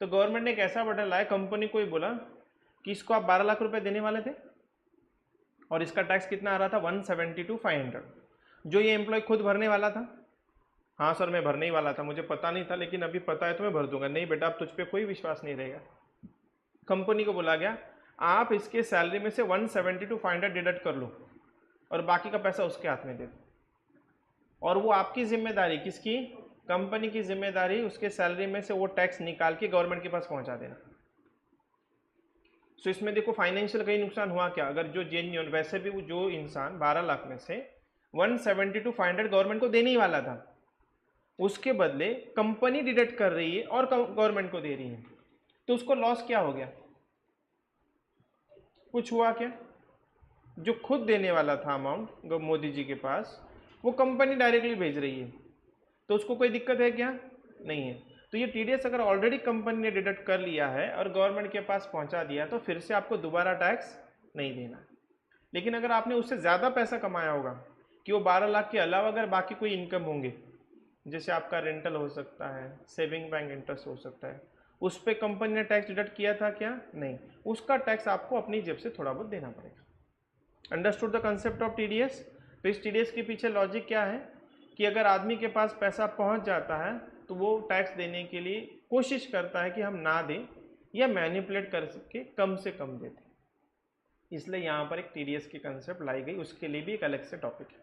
तो गवर्नमेंट ने एक ऐसा बटन लाया, कंपनी को ही बोला कि इसको आप 12 लाख रुपए देने वाले थे और इसका टैक्स कितना आ रहा था 172 500, जो ये एम्प्लॉय खुद भरने वाला था। हाँ सर मैं भरने ही वाला था, मुझे पता नहीं था, लेकिन अभी पता है तो मैं भर दूंगा। नहीं बेटा अब तुझ पे कोई विश्वास नहीं रहेगा। कंपनी को बोला गया आप इसके सैलरी में से 172 500 डिडक्ट कर लो और बाकी का पैसा उसके हाथ में दे दो, और वो आपकी जिम्मेदारी, किसकी? कंपनी की जिम्मेदारी, उसके सैलरी में से वो टैक्स निकाल के गवर्नमेंट के पास पहुंचा देना। सो इसमें देखो फाइनेंशियल कहीं नुकसान हुआ क्या? अगर जो जेन्युइन, वैसे भी वो जो इंसान 12 लाख में से 172 500 गवर्नमेंट को देने ही वाला था, उसके बदले कंपनी डिडक्ट कर रही है और गवर्नमेंट को दे रही है, तो उसको लॉस क्या हो गया? कुछ हुआ क्या? जो खुद देने वाला था अमाउंट मोदी जी के पास, वो कंपनी डायरेक्टली भेज रही है, तो उसको कोई दिक्कत है क्या? नहीं है। तो ये टीडीएस अगर ऑलरेडी कंपनी ने डिडक्ट कर लिया है और गवर्नमेंट के पास पहुंचा दिया तो फिर से आपको दोबारा टैक्स नहीं देना। लेकिन अगर आपने उससे ज़्यादा पैसा कमाया होगा कि वो 12 लाख के अलावा अगर बाकी कोई इनकम होंगे, जैसे आपका रेंटल हो सकता है, सेविंग बैंक इंटरेस्ट हो सकता है, उस पर कंपनी ने टैक्स डिडक्ट किया था क्या? नहीं, उसका टैक्स आपको अपनी जेब से थोड़ा बहुत देना पड़ेगा। Understood the concept of TDS? तो इस टीडीएस के पीछे लॉजिक क्या है कि अगर आदमी के पास पैसा पहुंच जाता है तो वो टैक्स देने के लिए कोशिश करता है कि हम ना दें या मैनिपुलेट कर सके कम से कम देते, इसलिए यहाँ पर एक टीडीएस की कंसेप्ट लाई गई, उसके लिए भी एक अलग से टॉपिक है।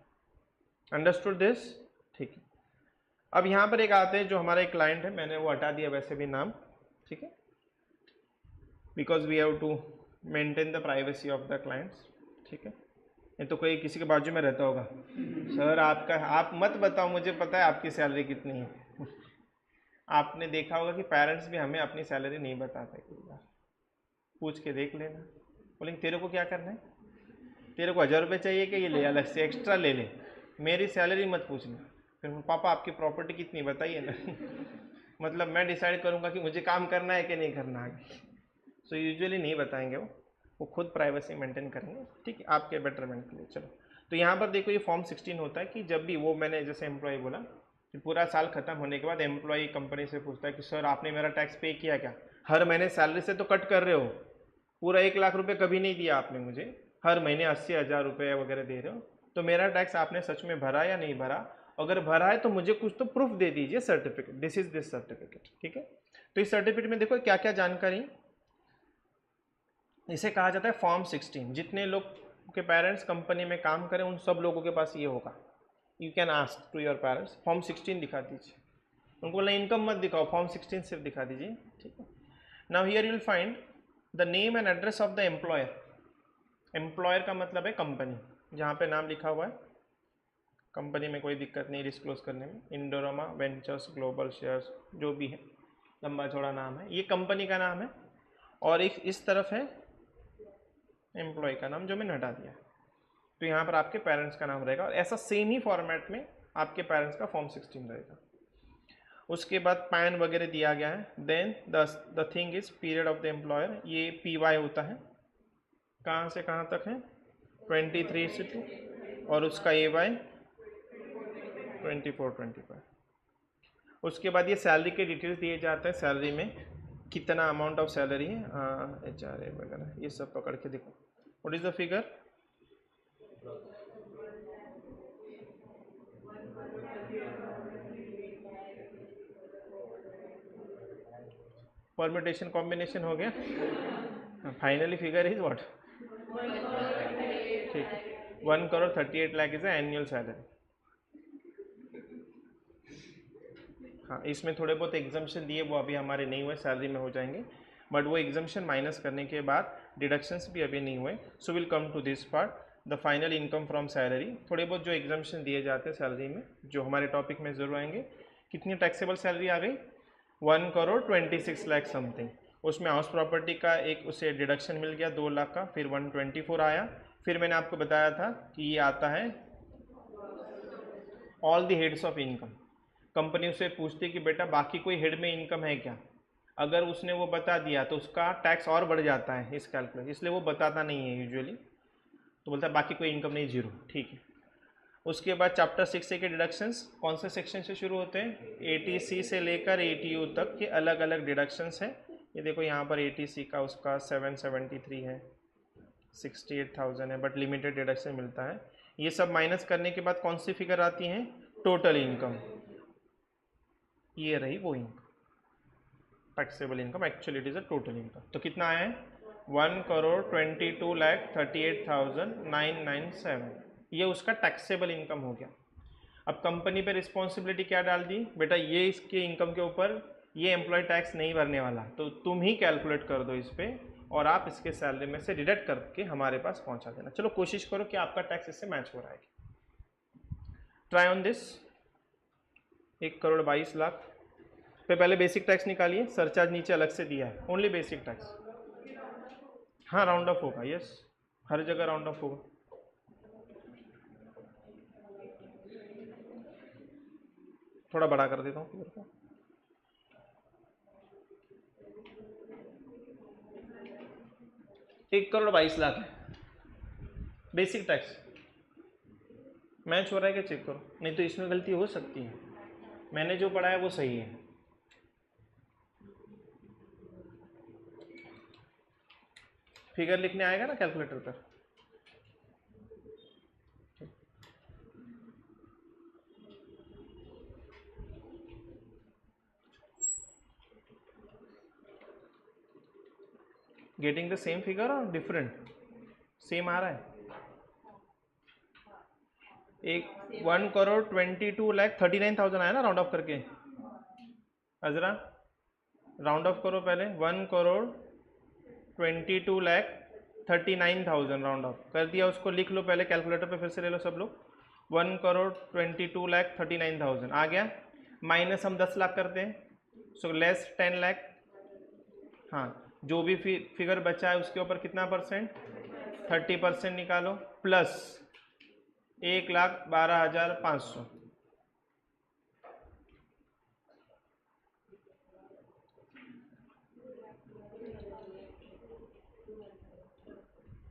Understood this? ठीक है। अब यहाँ पर एक आते हैं जो हमारा एक क्लाइंट है, मैंने वो हटा दिया वैसे भी नाम, ठीक है, because we have to maintain the privacy of the clients, ठीक है। ये तो कोई किसी के बाजू में रहता होगा, सर आपका, आप मत बताओ, मुझे पता है आपकी सैलरी कितनी है। आपने देखा होगा कि पेरेंट्स भी हमें अपनी सैलरी नहीं बताते, कई बार पूछ के देख लेना, बोलेंगे तेरे को क्या करना है, तेरे को 1000 रुपये चाहिए कि ये ले अलग से एक्स्ट्रा ले ले, मेरी सैलरी मत पूछना। फिर पापा आपकी प्रॉपर्टी कितनी बताइए ना। मतलब मैं डिसाइड करूँगा कि मुझे काम करना है कि नहीं करना है। सो यूजुअली नहीं बताएंगे, वो खुद प्राइवेसी मेंटेन करेंगे, ठीक है, आपके बेटरमेंट के लिए। चलो, तो यहाँ पर देखो ये फॉर्म 16 होता है कि जब भी वो, मैंने जैसे एम्प्लॉय बोला कि पूरा साल खत्म होने के बाद एम्प्लॉय कंपनी से पूछता है कि सर आपने मेरा टैक्स पे किया क्या? हर महीने सैलरी से तो कट कर रहे हो, पूरा 1 लाख रुपये कभी नहीं दिया आपने मुझे, हर महीने 80,000 रुपये वगैरह दे रहे हो, तो मेरा टैक्स आपने सच में भरा या नहीं भरा? अगर भरा है तो मुझे कुछ तो प्रूफ दे दीजिए, certificate, this is this certificate, ठीक है। तो इस सर्टिफिकेट में देखो क्या क्या जानकारी, इसे कहा जाता है फॉर्म 16। जितने लोग के पेरेंट्स कंपनी में काम करें उन सब लोगों के पास ये होगा। You can ask to your parents, form 16 दिखा दीजिए, उनको बोला इनकम मत दिखाओ, फॉर्म 16 सिर्फ दिखा दीजिए, ठीक है। Now here you will find the name and address of the employer. Employer का मतलब है कंपनी, जहाँ पे नाम लिखा हुआ है, कंपनी में कोई दिक्कत नहीं डिस्क्लोज करने में, इंडोरामा वेंचर्स ग्लोबल शेयर्स, जो भी है, लंबा चौड़ा नाम है, ये कंपनी का नाम है। और एक इस तरफ है एम्प्लॉय का नाम, जो मैंने हटा दिया। तो यहाँ पर आपके पेरेंट्स का नाम रहेगा और ऐसा सेम ही फॉर्मेट में आपके पेरेंट्स का फॉर्म 16 रहेगा। उसके बाद पैन वगैरह दिया गया है। Then the thing is period of the employer, ये PY होता है, कहाँ से कहाँ तक है, 23 से 2, और उसका AY 24-25। उसके बाद ये सैलरी के डिटेल्स दिए जाते हैं, सैलरी में कितना अमाउंट ऑफ सैलरी है, HRA वगैरह ये सब पकड़ के देखो। What is the figure, permutation combination हो गया, फाइनली फिगर इज व्हाट, ठीक है, 1,38 लाख इज एनुअल सैलरी। हाँ, इसमें थोड़े बहुत एग्जाम्पशन दिए, वो अभी हमारे नहीं हुए, सैलरी में हो जाएंगे, बट वो एग्जाम्पशन माइनस करने के बाद डिडक्शंस भी अभी नहीं हुए। So will come to this part, the final income from salary. थोड़े बहुत जो एग्जाम्पशन दिए जाते हैं सैलरी में, जो हमारे टॉपिक में जरूर आएंगे। कितनी टैक्सेबल सैलरी आ गई, 1,26 लाख समथिंग। उसमें हाउस प्रॉपर्टी का एक उसे डिडक्शन मिल गया 2 लाख का, फिर 124 आया। फिर मैंने आपको बताया था कि ये आता है all the heads of income. Company उसे पूछती है कि बेटा बाकी कोई हेड में इनकम है क्या, अगर उसने वो बता दिया तो उसका टैक्स और बढ़ जाता है इस कैलकुलेशन, इसलिए वो बताता नहीं है यूजुअली, तो बोलता है बाकी कोई इनकम नहीं, जीरो, ठीक है। उसके बाद चैप्टर 6A के डिडक्शंस कौन से सेक्शन से शुरू होते हैं, ATC से लेकर ATU तक के अलग अलग डिडक्शंस हैं। ये देखो यहाँ पर ATC का उसका 773 है, 68,000 है, बट लिमिटेड डिडक्शन मिलता है। ये सब माइनस करने के बाद कौन सी फिगर आती है, टोटल इनकम, ये रही वो income, taxable income, actually it is a total income. तो कितना आया है, 1,22,38,997, ये उसका टैक्सेबल इनकम हो गया। अब कंपनी पे रिस्पॉन्सिबिलिटी क्या डाल दी, बेटा ये इसके इनकम के ऊपर ये एम्प्लॉय टैक्स नहीं भरने वाला, तो तुम ही कैलकुलेट कर दो इस पर और आप इसके सैलरी में से डिडक्ट करके हमारे पास पहुंचा देना। चलो कोशिश करो कि आपका टैक्स इससे मैच हो रहा है। Try on this. 1,22,00,000 पे पहले बेसिक टैक्स निकालिए, सरचार्ज नीचे अलग से दिया है, ओनली बेसिक टैक्स। हाँ राउंड ऑफ होगा, यस, हर जगह राउंड ऑफ होगा। थोड़ा बड़ा कर देता हूँ फिगर को। एक करोड़ 22 लाख है बेसिक टैक्स। मैच हो रहा है क्या चेक करो, नहीं तो इसमें गलती हो सकती है। मैंने जो पढ़ा है वो सही है। फिगर लिखने आएगा ना कैलकुलेटर पर। गेटिंग द सेम फिगर और डिफरेंट? सेम आ रहा है। एक 1,22,39,000 आया ना राउंड ऑफ करके। अजरा राउंड ऑफ करो पहले। 1,22,39,000 राउंड ऑफ कर दिया, उसको लिख लो पहले कैलकुलेटर पे, फिर से ले लो सब लोग। 1,22,39,000 आ गया। माइनस हम 10 लाख करते हैं, सो लेस 10 लाख। हाँ, जो भी फिगर बचा है उसके ऊपर कितना परसेंट? 30% निकालो, प्लस 1,12,500।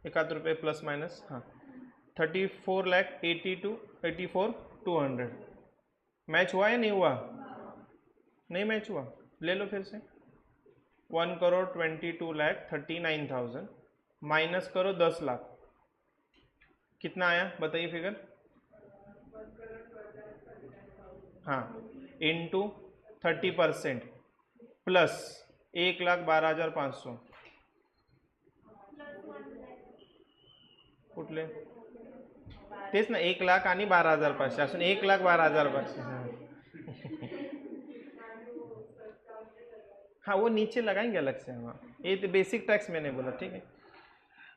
एक आध रुपये प्लस माइनस। हाँ, 34,82,200। मैच हुआ या नहीं हुआ? नहीं मैच हुआ, ले लो फिर से। 1,22,39,000 माइनस करो 10 लाख, कितना आया बताइए फिगर? हाँ, इंटू 30% प्लस 1,12,500 कुठले तेच ना, 1,00,000 आणि 12,500 असून 1,12,500। हाँ वो नीचे लगाएंगे अलग से। हाँ ये तो बेसिक टैक्स मैंने बोला, ठीक है।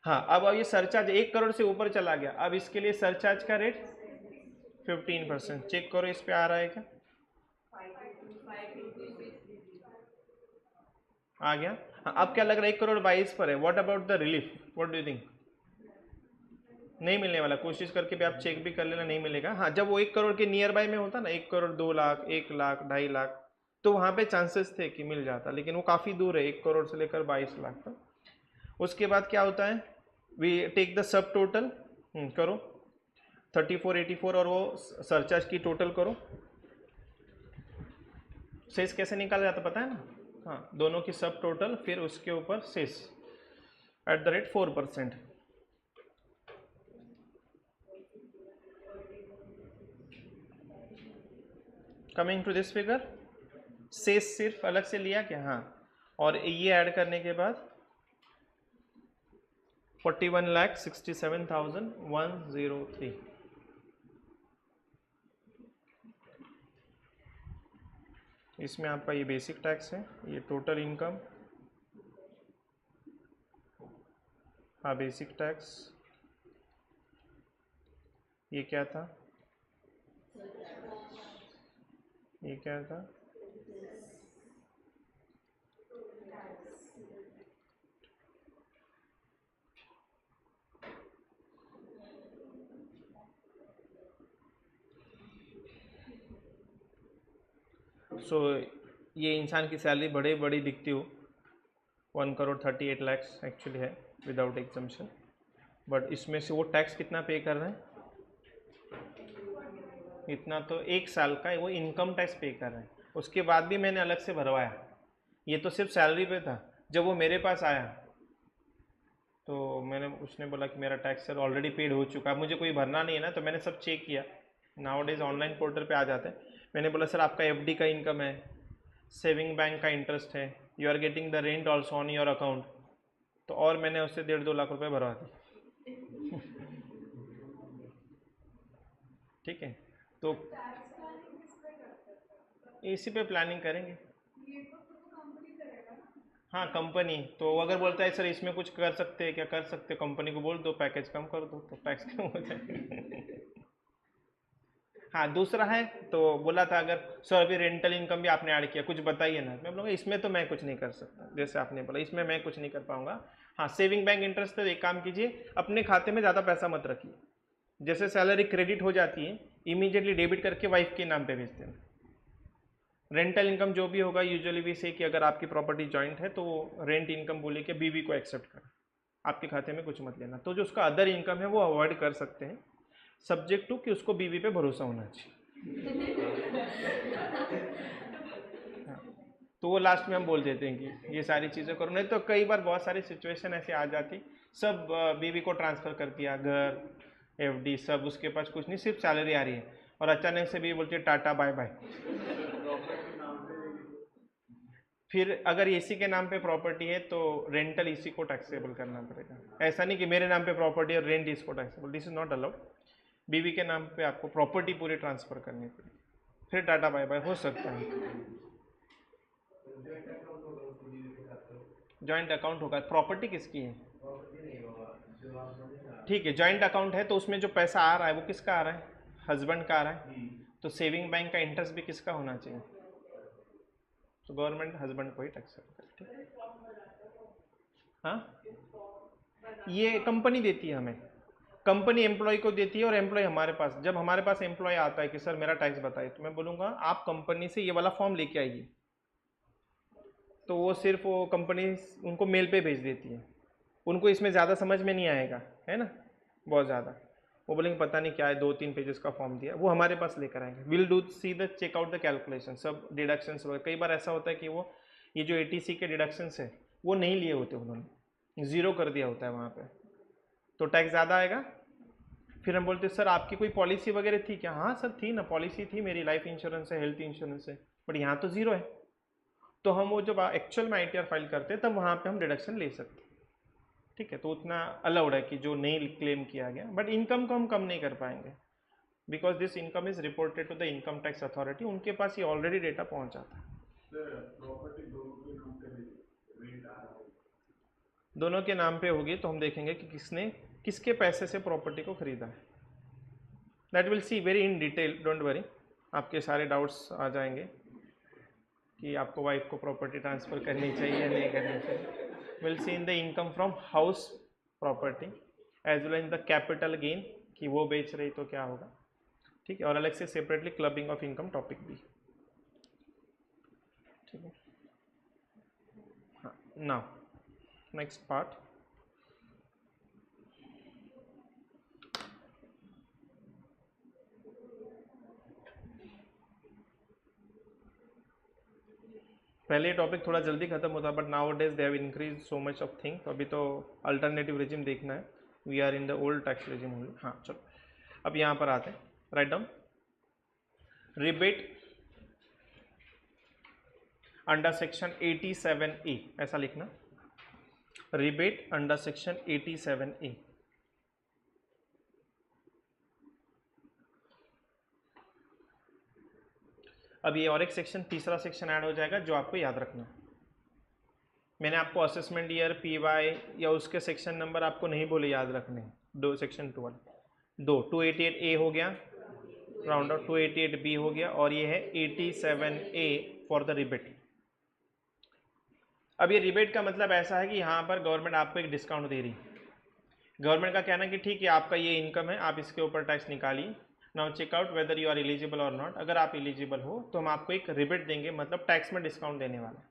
हाँ अब ये सरचार्ज 1 करोड़ से ऊपर चला गया, अब इसके लिए सरचार्ज का रेट 15%। चेक करो इस पे आ रहा है क्या? आ गया। हाँ अब क्या लग रहा है? 1,22 पर है। What about the relief, what do you think? नहीं मिलने वाला, कोशिश करके भी आप चेक भी कर लेना, नहीं मिलेगा। हाँ जब वो 1 करोड़ के नियर बाय में होता ना, 1 करोड़ 2 लाख 1 लाख 2.5 लाख, तो वहाँ पे चांसेस थे कि मिल जाता, लेकिन वो काफ़ी दूर है 1 करोड़ से लेकर 22 लाख तक। उसके बाद क्या होता है? We take the sub total, करो 3484 और वो सरचार्ज की टोटल करो। सेस कैसे निकाला जाता पता है ना? हाँ दोनों की सब टोटल, फिर उसके ऊपर cess at the rate 4%। Coming to this figure, cess सिर्फ अलग से लिया क्या? हाँ, और ये ऐड करने के बाद 41,67,103। इसमें आपका ये बेसिक टैक्स है, ये टोटल इनकम। हाँ बेसिक टैक्स, ये क्या था? ये क्या था? सो ये इंसान की सैलरी बड़ी बड़ी दिखती हो, 1,38 लाख एक्चुअली है विदाउट एग्जम्पशन, बट इसमें से वो टैक्स कितना पे कर रहे हैं? इतना तो 1 साल का वो इनकम टैक्स पे कर रहे हैं। उसके बाद भी मैंने अलग से भरवाया, ये तो सिर्फ सैलरी पे था। जब वो मेरे पास आया तो मैंने, उसने बोला कि मेरा टैक्स सर ऑलरेडी पेड हो चुका है, मुझे कोई भरना नहीं है ना। तो मैंने सब चेक किया, नाउ डेज ऑनलाइन पोर्टल पे आ जाते हैं। मैंने बोला सर आपका एफडी का इनकम है, सेविंग बैंक का इंटरेस्ट है, you are getting the rent also on your account. तो और मैंने उससे 1.5-2 लाख रुपए भरवा दिए। ठीक है, तो इसी पे प्लानिंग करेंगे। हाँ कंपनी तो अगर बोलता है सर इसमें कुछ कर सकते हैं क्या, कर सकते, कंपनी को बोल दो पैकेज कम कर दो तो टैक्स कम हो जाए। हाँ दूसरा है तो बोला था अगर सर अभी रेंटल इनकम भी आपने ऐड किया, कुछ बताइए ना। मैं बोलूँगा इसमें तो मैं कुछ नहीं कर सकता, जैसे आपने बोला इसमें मैं कुछ नहीं कर पाऊंगा। हाँ सेविंग बैंक इंटरेस्ट, तो एक काम कीजिए, अपने खाते में ज़्यादा पैसा मत रखिए, जैसे सैलरी क्रेडिट हो जाती है इमीडिएटली डेबिट करके वाइफ के नाम पे भेज देना। रेंटल इनकम जो भी होगा यूजुअली भी से कि अगर आपकी प्रॉपर्टी जॉइंट है तो रेंट इनकम बोले कि बीवी को एक्सेप्ट करें, आपके खाते में कुछ मत लेना। तो जो उसका अदर इनकम है वो अवॉइड कर सकते हैं, सब्जेक्ट टू कि उसको बीवी पे भरोसा होना चाहिए। तो वो लास्ट में हम बोल देते हैं कि ये सारी चीज़ें करो, नहीं तो कई बार बहुत सारी सिचुएशन ऐसे आ जाती, सब बीवी को ट्रांसफ़र कर दिया, घर एफडी सब, उसके पास कुछ नहीं, सिर्फ सैलरी आ रही है, और अचानक से भी बोलती है टाटा बाय बाय। फिर अगर इसी के नाम पे प्रॉपर्टी है तो रेंटल इसी को टैक्सेबल करना पड़ेगा। ऐसा नहीं कि मेरे नाम पे प्रॉपर्टी और रेंट इसको taxable, this is not allowed. बीवी के नाम पे आपको प्रॉपर्टी पूरी ट्रांसफ़र करनी पड़ेगी, फिर टाटा बाय बाय हो सकता है। जॉइंट अकाउंट होगा, प्रॉपर्टी किसकी है? ठीक है, जॉइंट अकाउंट है तो उसमें जो पैसा आ रहा है वो किसका आ रहा है? हस्बैंड का आ रहा है, तो सेविंग बैंक का इंटरेस्ट भी किसका होना चाहिए? तो गवर्नमेंट हस्बैंड को ही टैक्स करता है। हाँ, ये कंपनी देती है हमें, कंपनी एम्प्लॉय को देती है और एम्प्लॉय हमारे पास, जब हमारे पास एम्प्लॉय आता है कि सर मेरा टैक्स बताइए, तो मैं बोलूँगा आप कंपनी से ये वाला फॉर्म लेके आइए, तो वो सिर्फ वो कंपनी उनको मेल पे भेज देती है, उनको इसमें ज़्यादा समझ में नहीं आएगा, है ना, बहुत ज़्यादा, वो बोलेंगे पता नहीं क्या है, 2-3 पेजेस का फॉर्म दिया, वो हमारे पास लेकर आएंगे, will do see the check out the calculation, सब डिडक्शंस वगैरह। कई बार ऐसा होता है कि वो ये जो ATC के डिडक्शंस है वो नहीं लिए होते, उन्होंने ज़ीरो कर दिया होता है वहाँ पे, तो टैक्स ज़्यादा आएगा। फिर हम बोलते सर आपकी कोई पॉलिसी वगैरह थी क्या? हाँ सर थी ना, पॉलिसी थी मेरी, लाइफ इंश्योरेंस है, हेल्थ इंश्योरेंस है, बट यहाँ तो ज़ीरो है। तो हम वो जब एक्चुअल में ITR फाइल करते हैं तब वहाँ पे हम डिडक्शन ले सकते हैं, ठीक है। तो उतना अलाउड है कि जो नहीं क्लेम किया गया, बट इनकम को हम कम नहीं कर पाएंगे, because this income is reported to the income tax authority, उनके पास ये ऑलरेडी डेटा पहुँच जाता है। दोनों के नाम पे होगी तो हम देखेंगे कि किसने किसके पैसे से प्रॉपर्टी को खरीदा है, that will see very in detail, don't worry, आपके सारे डाउट्स आ जाएंगे कि आपको वाइफ को प्रॉपर्टी ट्रांसफ़र करनी चाहिए या नहीं करनी चाहिए। Will see in the income from house property as well in the capital gain, कि वो बेच रही तो क्या होगा, ठीक है, और अलग से separately clubbing of income topic भी, ठीक है। हाँ, नाउ नेक्स्ट पार्ट, पहले टॉपिक थोड़ा जल्दी खत्म होता, but nowadays they have increase so much of thing, तो अभी तो अल्टरनेटिव रिजिम देखना है, we are in the old tax regime only. हाँ चलो, अब यहाँ पर आते हैं, write down rebate under section 87A, ऐसा लिखना, रिबेट अंडर सेक्शन 87A। अब ये और एक सेक्शन, तीसरा सेक्शन ऐड हो जाएगा जो आपको याद रखना है। मैंने आपको असेसमेंट ईयर, PY या उसके सेक्शन नंबर आपको नहीं बोले याद रखने, दो सेक्शन 12, 288A हो गया राउंड आउट, 288B हो गया, और ये है 87A फॉर द रिबेट। अब ये रिबेट का मतलब ऐसा है कि यहाँ पर गवर्नमेंट आपको एक डिस्काउंट दे रही, गवर्नमेंट का कहना है कि ठीक है आपका ये इनकम है, आप इसके ऊपर टैक्स निकालिए, now check out whether you are eligible or not. अगर आप एलिजिबल हो तो हम आपको एक रिबेट देंगे, मतलब टैक्स में डिस्काउंट देने वाला।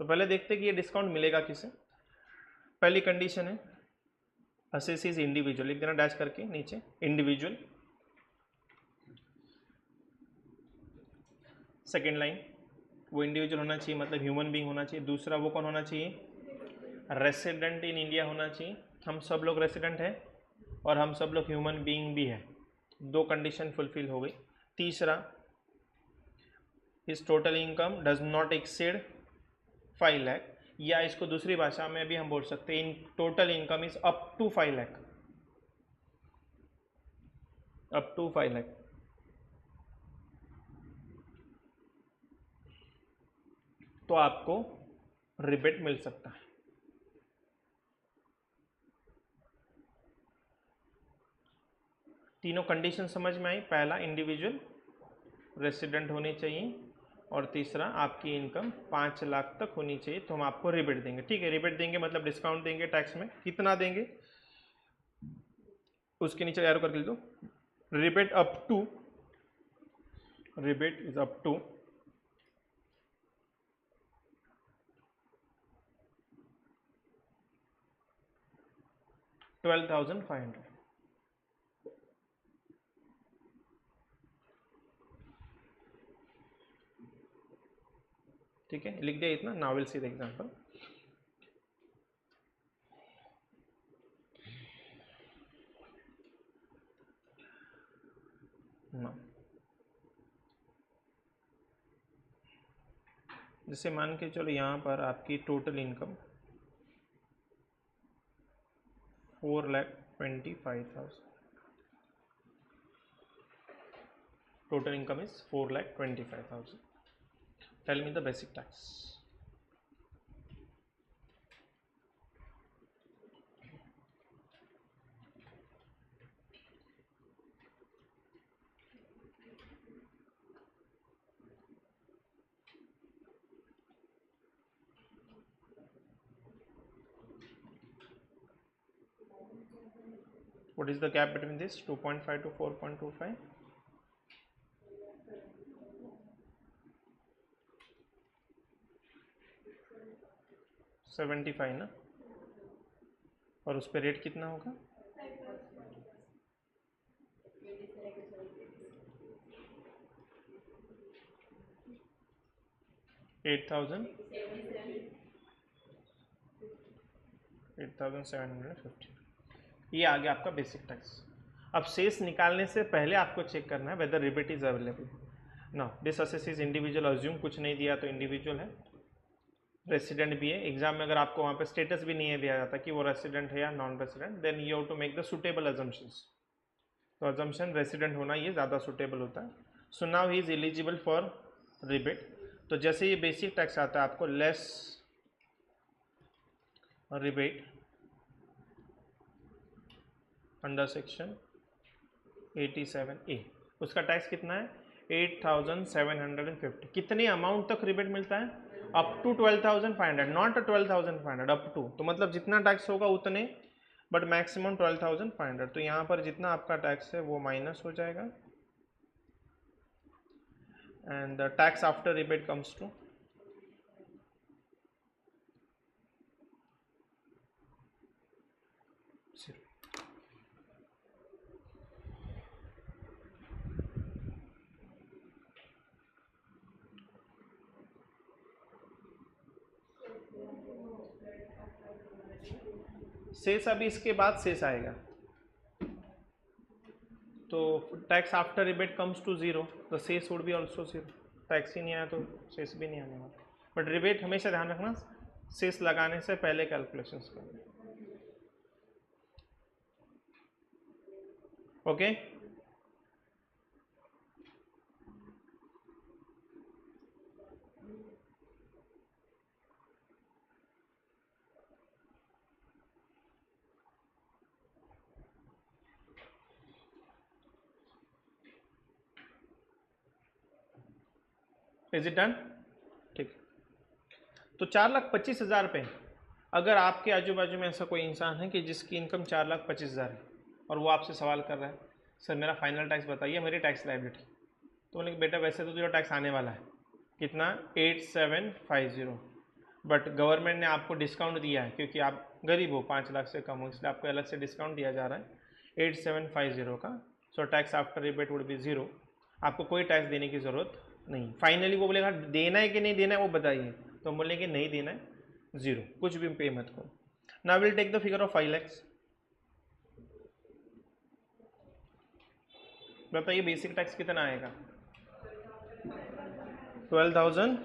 तो पहले देखते हैं कि ये डिस्काउंट मिलेगा किसे। पहली कंडीशन है असेस इज इंडिविजुअल, लिख देना डैश करके नीचे, इंडिविजुअल। सेकेंड लाइन, वो इंडिविजुअल होना चाहिए, मतलब ह्यूमन बीइंग होना चाहिए। दूसरा वो कौन होना चाहिए? रेसिडेंट इन इंडिया होना चाहिए, हम सब लोग रेसिडेंट हैं और हम सब लोग ह्यूमन बीइंग भी है, दो कंडीशन फुलफिल हो गई। तीसरा, his total income does not exceed 5 lakh, या इसको दूसरी भाषा में भी हम बोल सकते हैं in total income is up to 5 lakh, up to 5 lakh. तो आपको रिबेट मिल सकता है। तीनों कंडीशन समझ में आई? पहला इंडिविजुअल रेसिडेंट होनी चाहिए, और तीसरा आपकी इनकम 5 लाख तक होनी चाहिए, तो हम आपको रिबेट देंगे। ठीक है, रिबेट देंगे मतलब डिस्काउंट देंगे टैक्स में। कितना देंगे उसके नीचे एरो करके लिख दो, rebate up to, rebate is up to 12,500। ठीक है, लिख दिया इतना। Now will see the example. जैसे मान के चलो यहाँ पर आपकी total income 4,25,000, total income is 4,25,000। Tell me the basic tax. What is the gap between this 2.5 to 4.25? 75 ना, और उस पर रेट कितना होगा? 8,750। ये आ गया आपका बेसिक टैक्स। अब शेष निकालने से पहले आपको चेक करना है whether rebate is available. Now this assessee is individual, assume कुछ नहीं दिया तो इंडिविजुअल है, रेसिडेंट भी है। एग्जाम में अगर आपको वहाँ पे स्टेटस भी नहीं है दिया जाता कि वो रेसिडेंट है या non resident, then you have to make the suitable assumptions. तो अजम्पशन रेसिडेंट होना ये ज़्यादा सुटेबल होता है। So now he is eligible for rebate. तो जैसे ये बेसिक टैक्स आता है आपको less rebate under section 87A, उसका टैक्स कितना है? 8,750। कितने अमाउंट तक रिबेट मिलता है? Up to 12,500, not 12,500, up to. तो मतलब जितना टैक्स होगा उतने, बट मैक्सिमम 12,500। तो यहाँ पर जितना आपका टैक्स है वो माइनस हो जाएगा, and the tax after rebate comes to cess. अभी इसके बाद शेष आएगा, तो tax after rebate comes to 0, the cess would be also 0। Tax ही नहीं आया तो शेष भी नहीं आने वाला। बट रिबेट हमेशा ध्यान रखना, शेष लगाने से पहले कैलकुलेशंस करना। Okay, is it done? ठीक। तो 4,25,000 रुपये, अगर आपके आजू बाजू में ऐसा कोई इंसान है कि जिसकी इनकम 4,25,000 है और वो आपसे सवाल कर रहा है, सर मेरा फाइनल टैक्स बताइए, मेरी टैक्स लायबिलिटी। तो बोले बेटा वैसे तो जो टैक्स आने वाला है कितना? 8,750, बट गवर्नमेंट ने आपको डिस्काउंट दिया है क्योंकि आप गरीब हो, 5 लाख से कम हो, इसलिए आपको अलग से डिस्काउंट दिया जा रहा है 8,750 का। So tax after rebate would be 0। आपको कोई टैक्स देने की ज़रूरत नहीं। फाइनली वो बोलेगा देना है कि नहीं देना है वो बताइए, तो हम बोलेंगे नहीं देना है, 0, कुछ भी पे मत करो। Now will take the figure of 5 lakhs। बताइए बेसिक टैक्स कितना आएगा? 12,000।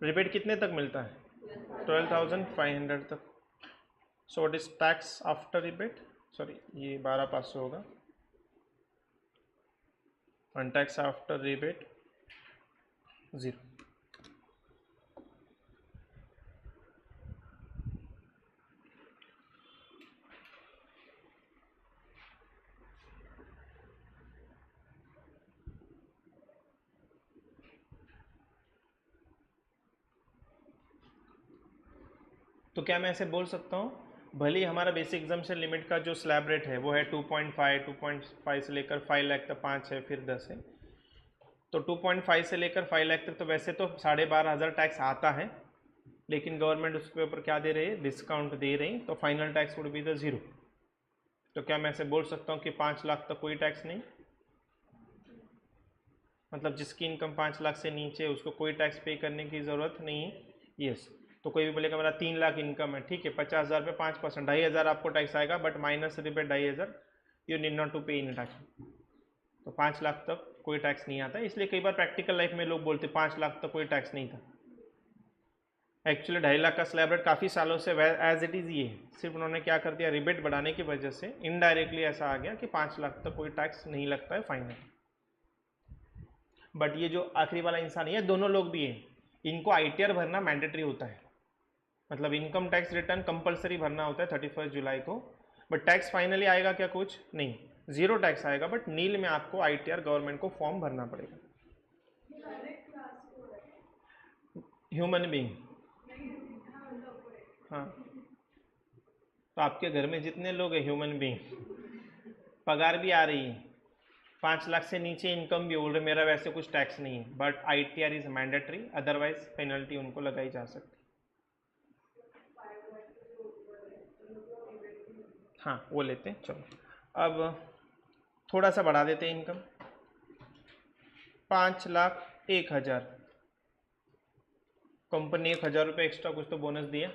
रिबेट कितने तक मिलता है? 12,500 तक। So what is tax after rebate? Sorry, ये 12,500 होगा, and tax after rebate 0। तो क्या मैं ऐसे बोल सकता हूँ, भले ही हमारा बेसिक एग्जाम्पशन लिमिट का जो स्लैब रेट है वो है 2.5 से लेकर 5 लाख तक 5 है, फिर 10 है, तो 2.5 से लेकर 5 लाख तक तो वैसे तो 12,500 टैक्स आता है, लेकिन गवर्नमेंट उसके ऊपर क्या दे रही है, डिस्काउंट दे रही, तो final tax would be the 0। तो क्या मैं ऐसे बोल सकता हूँ कि 5 लाख तक कोई टैक्स नहीं, मतलब जिसकी इनकम 5 लाख से नीचे है उसको कोई टैक्स पे करने की ज़रूरत नहीं है। यस, तो कोई भी बोलेगा मेरा 3 लाख इनकम है, ठीक है, 50,000 पे 5%, 2,500 आपको टैक्स आएगा, but minus rebate 2,500, you need not to pay in tax. तो 5 लाख तक कोई टैक्स नहीं आता है, इसलिए कई बार प्रैक्टिकल लाइफ में लोग बोलते 5 लाख तक कोई टैक्स नहीं था। एक्चुअली 2.5 लाख का स्लैब रेट काफ़ी सालों से एज इट इज़ ये है, सिर्फ उन्होंने क्या कर दिया, रिबेट बढ़ाने की वजह से इनडायरेक्टली ऐसा आ गया कि 5 लाख तक कोई टैक्स नहीं लगता है फाइनल। बट ये जो आखिरी वाला इंसान है, दोनों लोग भी हैं, इनको ITR भरना मैंडेटरी होता है, मतलब इनकम टैक्स रिटर्न कंपलसरी भरना होता है 31 जुलाई को। बट टैक्स फाइनली आएगा क्या, कुछ नहीं, 0 टैक्स आएगा, बट नील में आपको ITR गवर्नमेंट को फॉर्म भरना पड़ेगा। ह्यूमन बीइंग, हाँ, तो आपके घर में जितने लोग हैं ह्यूमन बीइंग, पगार भी आ रही है, 5 लाख से नीचे इनकम भी बोल रहे मेरा वैसे कुछ टैक्स नहीं है, but ITR is mandatory, otherwise penalty उनको लगाई जा सकती। हाँ वो लेते हैं, चलो अब थोड़ा सा बढ़ा देते हैं इनकम, 5,01,000, कंपनी 1,000 रुपये एक्स्ट्रा कुछ तो बोनस दिया,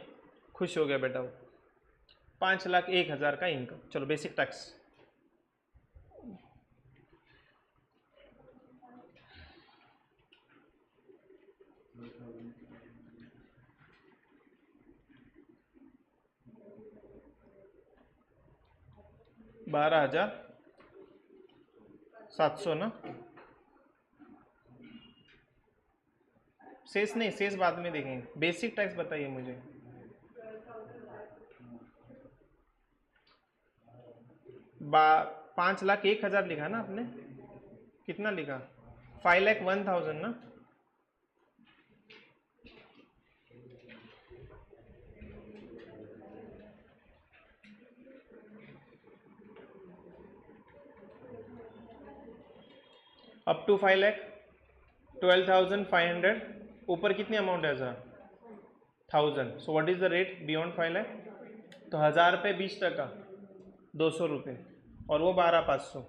खुश हो गया बेटा वो, 5,01,000 का इनकम। चलो बेसिक टैक्स, $12,700 ना, शेष नहीं, शेष बाद में देखेंगे, बेसिक टैक्स बताइए मुझे। 5,01,000 लिखा ना आपने, कितना लिखा, 5,01,000 ना, अप टू 5 लाख 12,500, ऊपर कितनी अमाउंट है sir, 1,000। So what is the rate beyond 5 lakh, तो 1,000 पे 20%, 200 रुपये, और वो 12,500,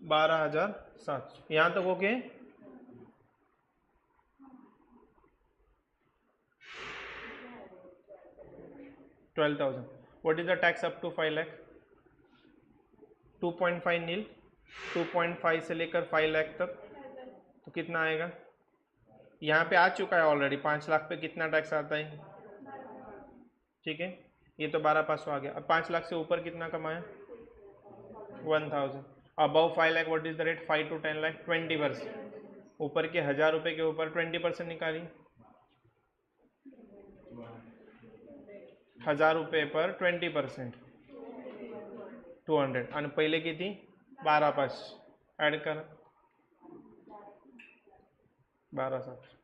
12,700, यहाँ तक okay. 12,000, what is the tax up to 5 lakh, 2.5 nil, 2.5 से लेकर 5 लाख तक, तो कितना आएगा, यहाँ पे आ चुका है ऑलरेडी, 5 लाख पे कितना टैक्स आता है, ठीक है, ये तो 12,500 आ गया। अब 5 लाख से ऊपर कितना कमाया, 1,000, above 5 lakh what is the rate, 5 to 10 lakh 20%, ऊपर के 1,000 रुपये के ऊपर 20% निकालिए, 1,000 रुपये पर 20%, 200, आणि पहिले किती, 12,500 ॲड करा, 12,700,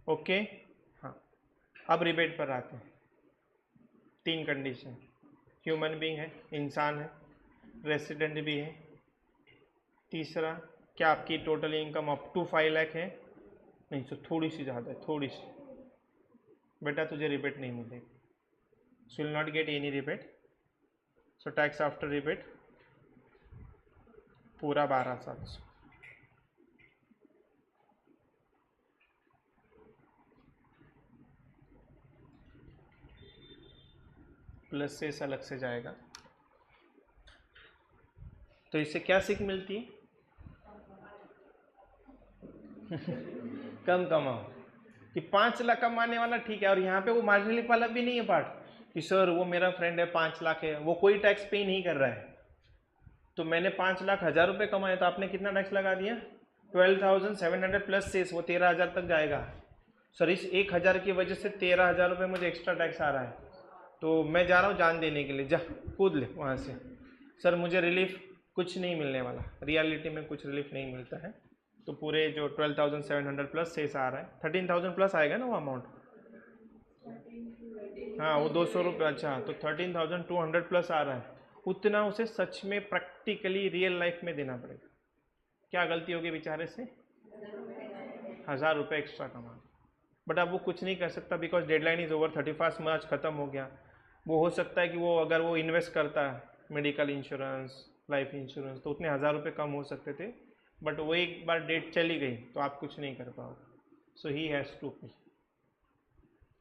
ओके। हाँ, अब रिबेट पर आते हैं, 3 कंडीशन, ह्यूमन बीइंग है, इंसान है, रेसिडेंट भी है, तीसरा क्या आपकी total income up to 5 lakh है, नहीं तो थोड़ी सी ज़्यादा है, थोड़ी सी, बेटा तुझे रिबेट नहीं मिलेगी, so will not get any rebate, so tax after rebate पूरा 12,700, प्लस से अलग से जाएगा। तो इससे क्या सीख मिलती है, कम कमाओ, कि 5 लाख कमाने वाला ठीक है, और यहाँ पे वो मार्जिनल वाला भी नहीं है पार्ट कि सर वो मेरा फ्रेंड है 5 लाख है, वो कोई टैक्स पे नहीं कर रहा है, तो मैंने 5 लाख 1,000 रुपये कमाए, तो आपने कितना टैक्स लगा दिया, 12,700 प्लस से वो 13,000 तक जाएगा। सर इस 1,000 की वजह से 13,000 रुपये मुझे एक्स्ट्रा टैक्स आ रहा है, तो मैं जा रहा हूँ जान देने के लिए, जा कूद ले वहाँ से, सर मुझे रिलीफ कुछ नहीं मिलने वाला, रियलिटी में कुछ रिलीफ नहीं मिलता है। तो पूरे जो 12,700 प्लस शेष आ रहा है, 13,000 प्लस आएगा ना वो अमाउंट, हाँ वो 200 रुपये, अच्छा तो 13,200 प्लस आ रहा है, उतना उसे सच में प्रैक्टिकली रियल लाइफ में देना पड़ेगा। क्या गलती होगी बेचारे से? 1000 रुपये एक्स्ट्रा कमा, बट अब वो कुछ नहीं कर सकता बिकॉज डेडलाइन इज ओवर, 31 मार्च खत्म हो गया। वो हो सकता है कि वो अगर वो इन्वेस्ट करता है मेडिकल इंश्योरेंस, लाइफ इंश्योरेंस, तो उतने 1000 रुपये कम हो सकते थे, बट वो एक बार डेट चली गई तो आप कुछ नहीं कर पाओगे, सो ही हैज़ टू पे।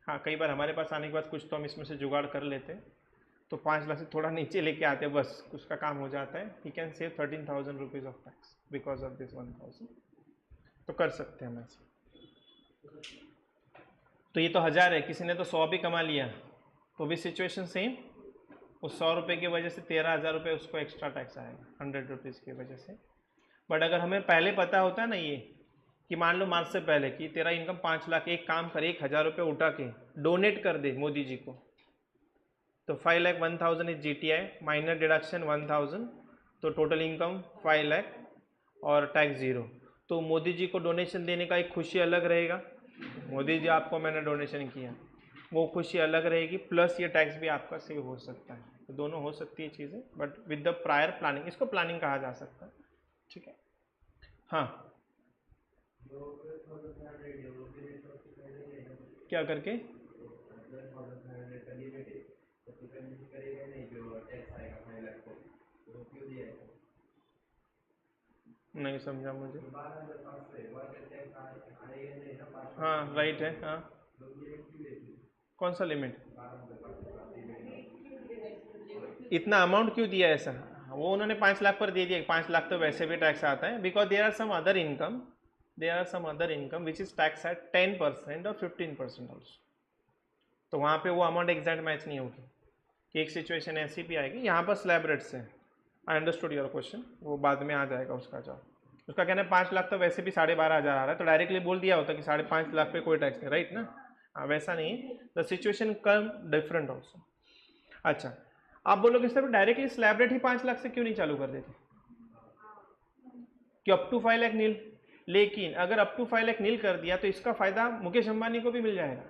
हाँ, कई बार हमारे पास आने के बाद कुछ तो हम इसमें से जुगाड़ कर लेते हैं, तो 5 लाख से थोड़ा नीचे लेके आते हैं, बस उसका काम हो जाता है। He can save 13,000 rupees of tax because of this 1000, तो कर सकते हैं हम ऐसे। तो ये तो 1000 है, किसी ने तो 100 भी कमा लिया, तो भी सिचुएशन सेम, उस 100 रुपये की वजह से 13,000 रुपये उसको एक्स्ट्रा टैक्स आएगा 100 रुपीज़ की वजह से। बट अगर हमें पहले पता होता है ना ये कि मान लो मार्च से पहले कि तेरा इनकम 5 लाख, एक काम कर 1000 रुपये उठा के डोनेट कर दे मोदी जी को, तो 5,01,000 इज GTI, माइनर डिडक्शन 1000, तो टोटल इनकम 5 लाख और टैक्स 0। तो मोदी जी को डोनेशन देने का एक खुशी अलग रहेगा, मोदी जी आपको मैंने डोनेशन किया, वो खुशी अलग रहेगी, प्लस ये टैक्स भी आपका सेव हो सकता है। तो दोनों हो सकती है चीज़ें, but with the prior planning, इसको प्लानिंग कहा जा सकता है। ठीक है, हाँ, क्या करके? नहीं समझा मुझे। हाँ राइट है, हाँ कौन सा लिमिट? इतना अमाउंट क्यों दिया ऐसा? वो उन्होंने 5 लाख पर दे दिया, 5 लाख तो वैसे भी टैक्स आता है, because there are some other income which is tax at 10% और 15% ऑल्सो। तो वहाँ पे वो अमाउंट एग्जैक्ट मैच नहीं होगी, कि एक सिचुएशन ऐसी भी आएगी। यहाँ पर स्लैब रेट से, आई अंडरस्टूड योर क्वेश्चन, वो बाद में आ जाएगा उसका जवाब। उसका कहना है 5 लाख तो वैसे भी 12,500 आ रहा है, तो डायरेक्टली बोल दिया होता कि 5.5 लाख पे कोई टैक्स नहीं, राइट ना? हाँ, वैसा नहीं है, the situation come different also. अच्छा, आप बोलोगे सर डायरेक्टली स्लैब रेट ही 5 लाख से क्यों नहीं चालू कर देते, कि अप टू 5 लाख नील? लेकिन अगर अप टू 5 लाख नील कर दिया तो इसका फायदा मुकेश अंबानी को भी मिल जाएगा,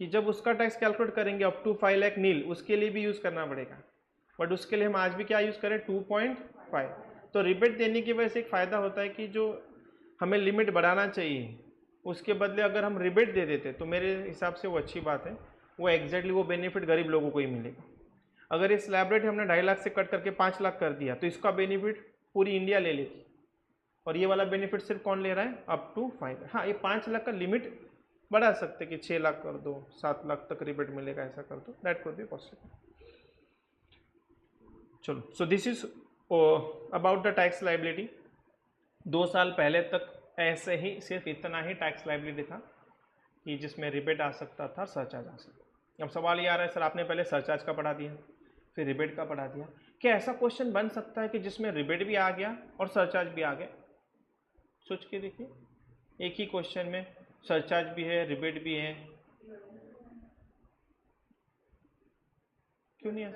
कि जब उसका टैक्स कैलकुलेट करेंगे अप टू 5 लाख नील, उसके लिए भी यूज करना पड़ेगा, बट उसके लिए हम आज भी क्या यूज करें, 2.5। तो रिबेट देने की वजह से एक फायदा होता है कि जो हमें लिमिट बढ़ाना चाहिए उसके बदले अगर हम रिबेट दे देते तो मेरे हिसाब से वो अच्छी बात है, वो एग्जैक्टली वो बेनिफिट गरीब लोगों को ही मिलेगा। अगर ये स्लैब रेट हमने 2.5 लाख से कट करके 5 लाख कर दिया तो इसका बेनिफिट पूरी इंडिया ले लेगी, और ये वाला बेनिफिट सिर्फ कौन ले रहा है, अप टू 5। हाँ, ये 5 लाख का लिमिट बढ़ा सकते कि 6 लाख कर दो, 7 लाख तक रिबेट मिलेगा, ऐसा कर दो, दैट कुड बी पॉसिबल। चलो, so this is about the tax liability. 2 साल पहले तक ऐसे ही सिर्फ इतना ही टैक्स लाइबिलिटी था कि जिसमें रिबेट आ सकता था, सरचार्ज आ सकता। अब सवाल ये आ रहा है, सर आपने पहले सरचार्ज का पढ़ा दिया, फिर रिबेट का पढ़ा दिया, क्या ऐसा क्वेश्चन बन सकता है कि जिसमें रिबेट भी आ गया और सरचार्ज भी आ गया? सोच के देखिए, एक ही क्वेश्चन में सरचार्ज भी है, रिबेट भी है, क्यों नहीं आ?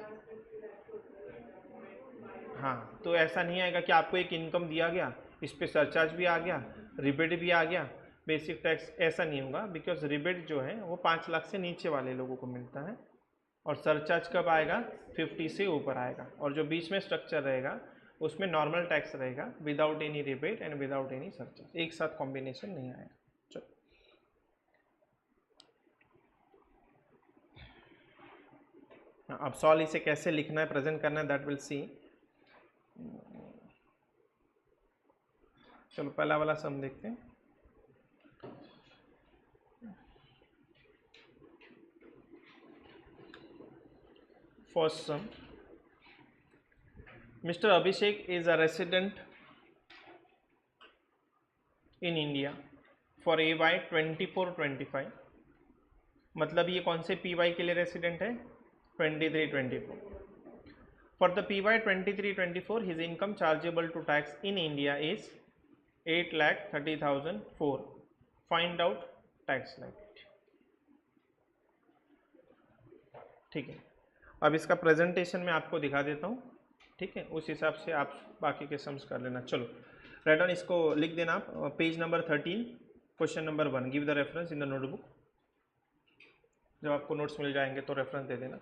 हाँ, तो ऐसा नहीं आएगा कि आपको एक इनकम दिया गया, इस पे सरचार्ज भी आ गया, रिबेट भी आ गया, बेसिक टैक्स, ऐसा नहीं होगा, बिकॉज रिबेट जो है वो 5 लाख से नीचे वाले लोगों को मिलता है, और सरचार्ज कब आएगा, 50 से ऊपर आएगा, और जो बीच में स्ट्रक्चर रहेगा उसमें नॉर्मल टैक्स रहेगा without any rebate and without any surcharge, एक साथ कॉम्बिनेशन नहीं आएगा। चलो, अब सॉल्व इसे कैसे लिखना है, प्रेजेंट करना है, दैट विल सी। चलो पहला वाला सम देखते हैं। First sum, Mr. Abhishek is a resident in India for AY 24-25, मतलब ये कौन से PY के लिए रेसिडेंट है, 23-24। For the PY 23-24 his income chargeable to tax in India is 8,30,004. Find out tax liability। ठीक है, अब इसका प्रेजेंटेशन मैं आपको दिखा देता हूँ, ठीक है, उस हिसाब से आप बाकी के सम्स कर लेना। चलो राइट डाउन, इसको लिख देना आप, page number 13 question number 1, give the reference in the notebook. जब आपको नोट्स मिल जाएंगे तो रेफरेंस दे देना,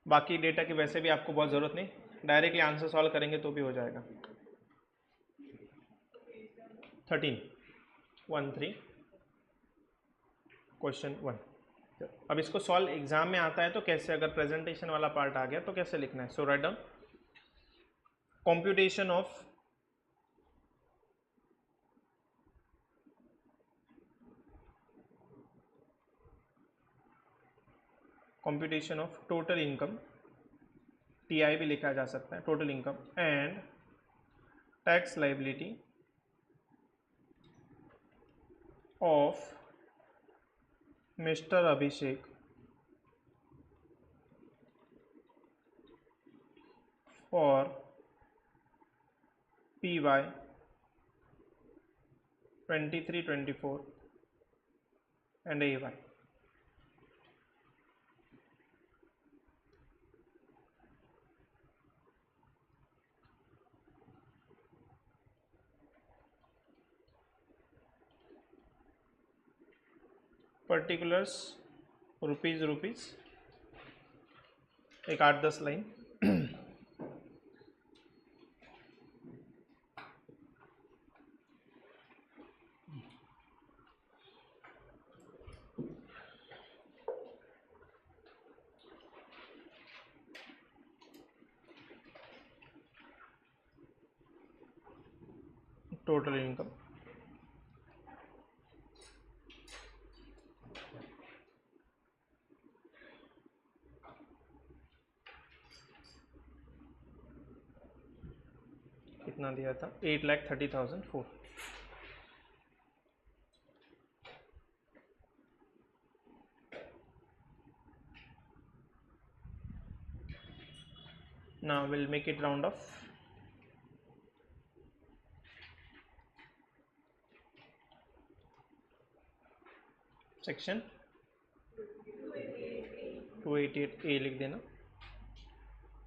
बाकी डेटा की वैसे भी आपको बहुत ज़रूरत नहीं, डायरेक्टली आंसर सॉल्व करेंगे तो भी हो जाएगा। 13 क्वेश्चन 1। अब इसको सॉल्व एग्जाम में आता है तो कैसे, अगर प्रेजेंटेशन वाला पार्ट आ गया तो कैसे लिखना है। So write down computation of total income, TI भी लिखा जा सकता है, total income and tax liability of mister Abhishek for PY 23-24 and AY। Particulars rupees एक 8-10 लाइन। टोटल इनकम कितना दिया था, 8,30,004। Now we'll make it round off। Section 288A लिख देना।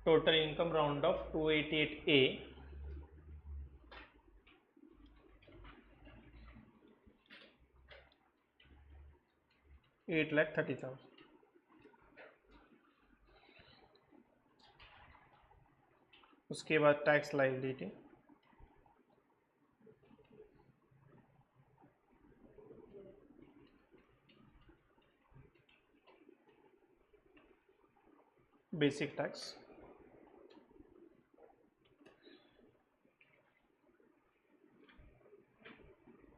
Total income round off 288A, $8,30,000। उसके बाद tax liability basic tax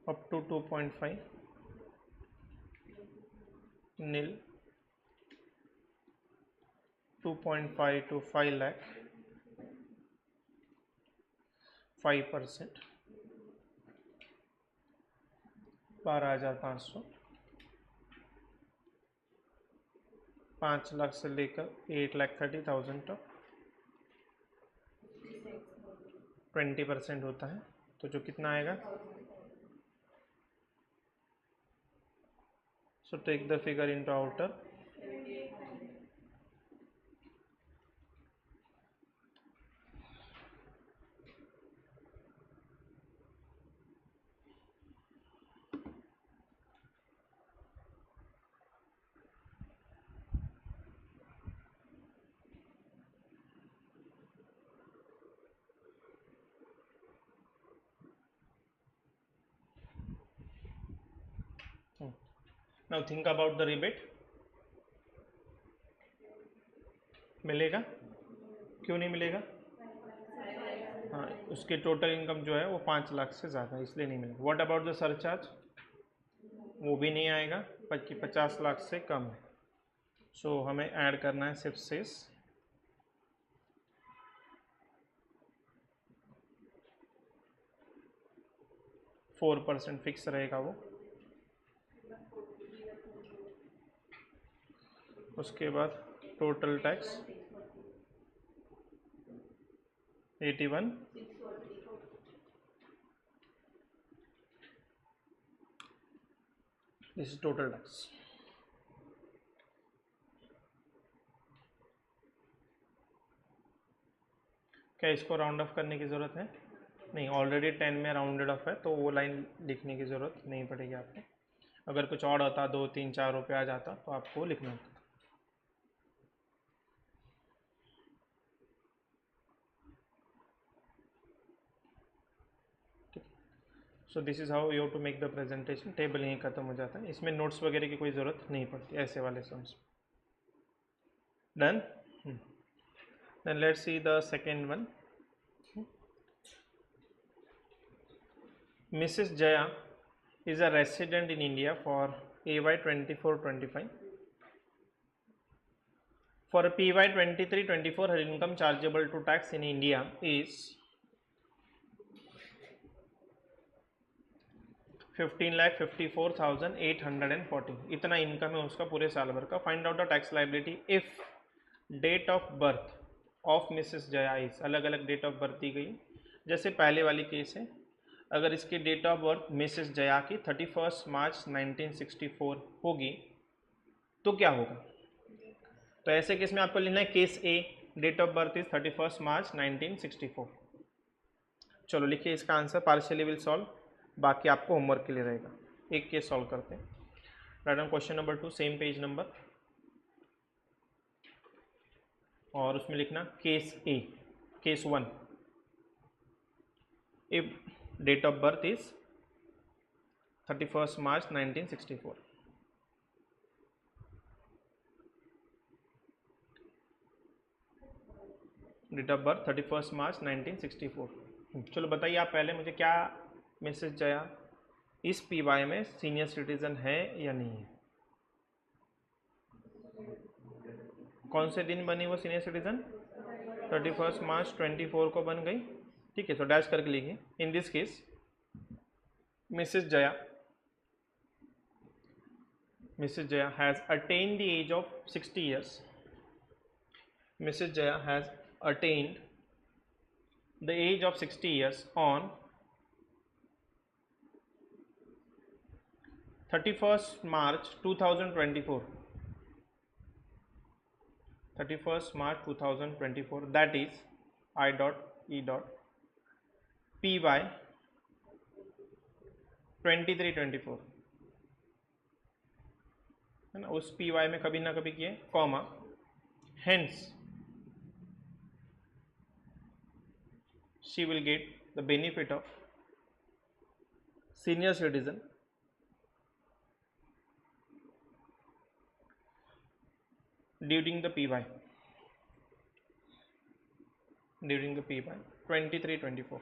up to 2.5 nil 2.5 to 5 lakh 5%, 12,500, 5 lakh से लेकर 8,30,000 तक 20% होता है, तो जो कितना आएगा। So take the figure into outer. Now think about the rebate. मिलेगा, क्यों नहीं मिलेगा? हाँ, उसके टोटल इनकम जो है वो 5 लाख से ज़्यादा है, इसलिए नहीं मिलेगा। What about the surcharge? वो भी नहीं आएगा, 50 लाख से कम है। सो हमें ऐड करना है सिर्फ सेस। %4 फिक्स रहेगा वो। उसके बाद total tax 81, this is total tax. क्या इसको राउंड ऑफ करने की ज़रूरत है? नहीं, ऑलरेडी 10 में राउंडेड ऑफ है, तो वो लाइन लिखने की ज़रूरत नहीं पड़ेगी आपको। अगर कुछ और होता, 2, 3, 4 रुपये आ जाता तो आपको लिखना होता। So this is how you have to make the presentation. Table यहीं खत्म हो जाता है, इसमें नोट्स वगैरह की कोई ज़रूरत नहीं पड़ती ऐसे वाले sums. Done. Then let's see the second one. Mrs. Jaya is a resident in India for AY 24-25. For PY 23-24, her income chargeable to tax in India is 15,54,840. इतना इनकम है उसका पूरे साल भर का। Find out the tax liability if date of birth of Mrs Jaya is, अलग अलग date of birth दी गई। जैसे पहले वाली केस है, अगर इसकी date of birth Mrs Jaya की 31 मार्च 1964 होगी तो क्या होगा? तो ऐसे केस में आपको लेना है case A, date of birth is 31 March 1964। चलो लिखिए इसका आंसर, पार्शियली विल सॉल्व, बाकी आपको होमवर्क के लिए रहेगा। एक केस सॉल्व करते हैं। Write on question number 2, same page number, और उसमें लिखना case A, case 1, if date of birth is 31 March 1964। Date of birth 31 March 1964। चलो बताइए आप पहले मुझे, क्या मिसेस जया इस पीवाई में सीनियर सिटीजन है या नहीं है? कौन से दिन बनी वो सीनियर सिटीजन? 31 मार्च 24 को बन गई। ठीक है, तो डैश करके लिखिए। In this case Mrs Jaya has attend the age of 60 years. Mrs. Jaya has attained the age of 60 years on 31st March 2024. 31st March 2024, that is I dot E dot PY 23-24 है ना, उस PY में कभी ना कभी किए comma, hence she will get the benefit of senior citizen during the PY 23-24।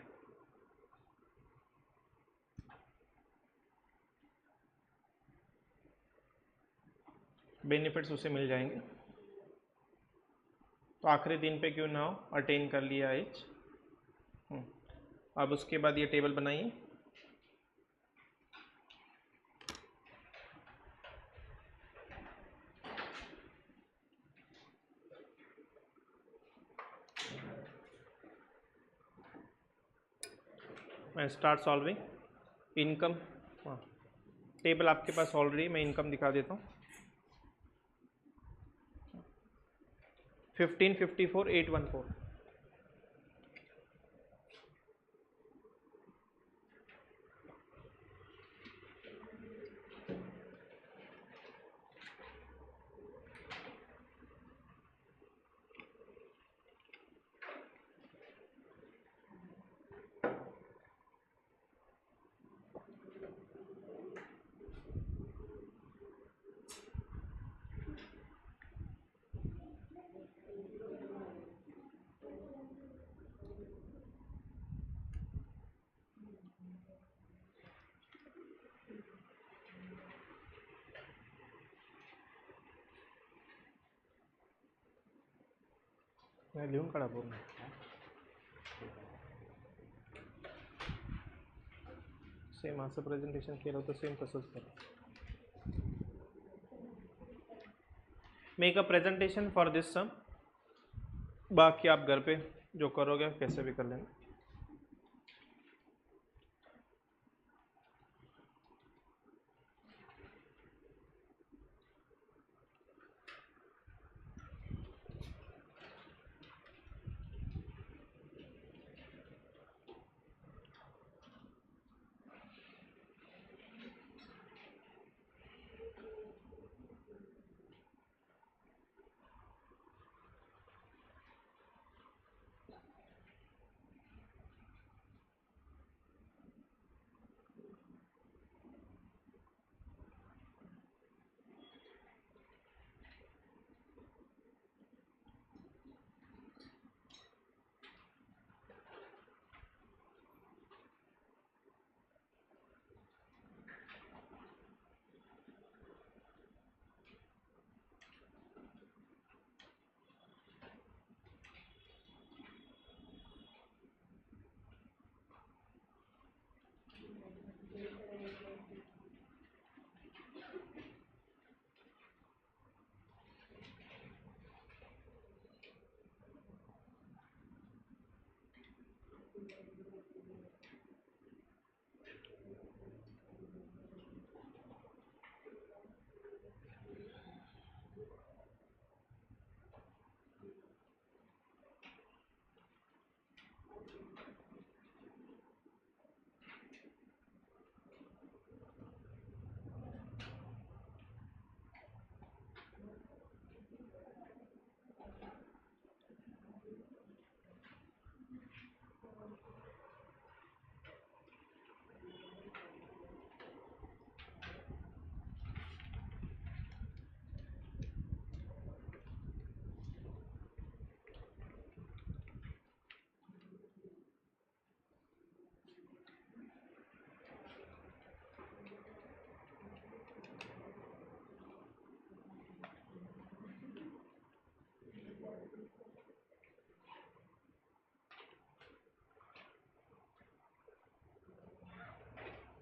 Benefits उसे मिल जाएंगे। तो आखिरी दिन पे क्यों ना हो, अटेन कर लिया एज। अब उसके बाद ये टेबल बनाइए। मैं स्टार्ट सॉल्विंग इनकम। हाँ, टेबल आपके पास ऑलरेडी, मैं इनकम दिखा देता हूँ। 15,54,814। मैं लिहून काढा पूर्ण, सेम असं प्रेझेंटेशन केलं होतं, सेम तसंच करा। Make a presentation for this sum, बाकी आप घर पे जो करोगे कैसे भी कर लेना।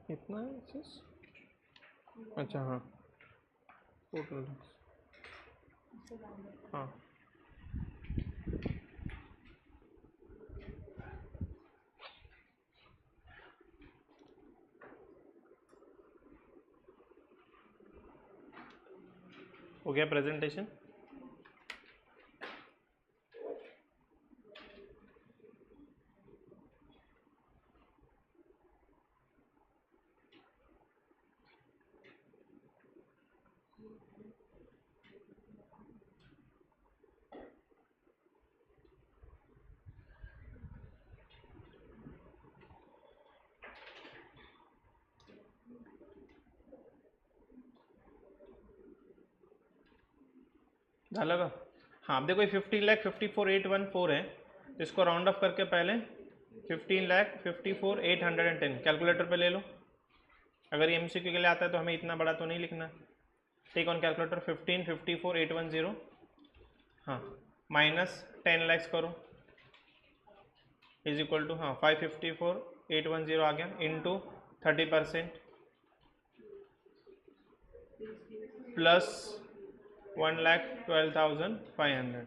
इतना है। अच्छा हाँ, टोटल हाँ। हो गया प्रेजेंटेशन। झाला का? हाँ, देखो ये 15,54,814 है, तो इसको राउंड ऑफ करके पहले 15,54,810 कैलकुलेटर पे ले लो। अगर ये एमसीक्यू के लिए आता है तो हमें इतना बड़ा तो नहीं लिखना। टेक ऑन कैलकुलेटर 15,54,810, हाँ, माइनस 10 लाख करो, इज इक्वल टू, हाँ, 554,810 आ गया, इंटू 30% प्लस 1,12,500।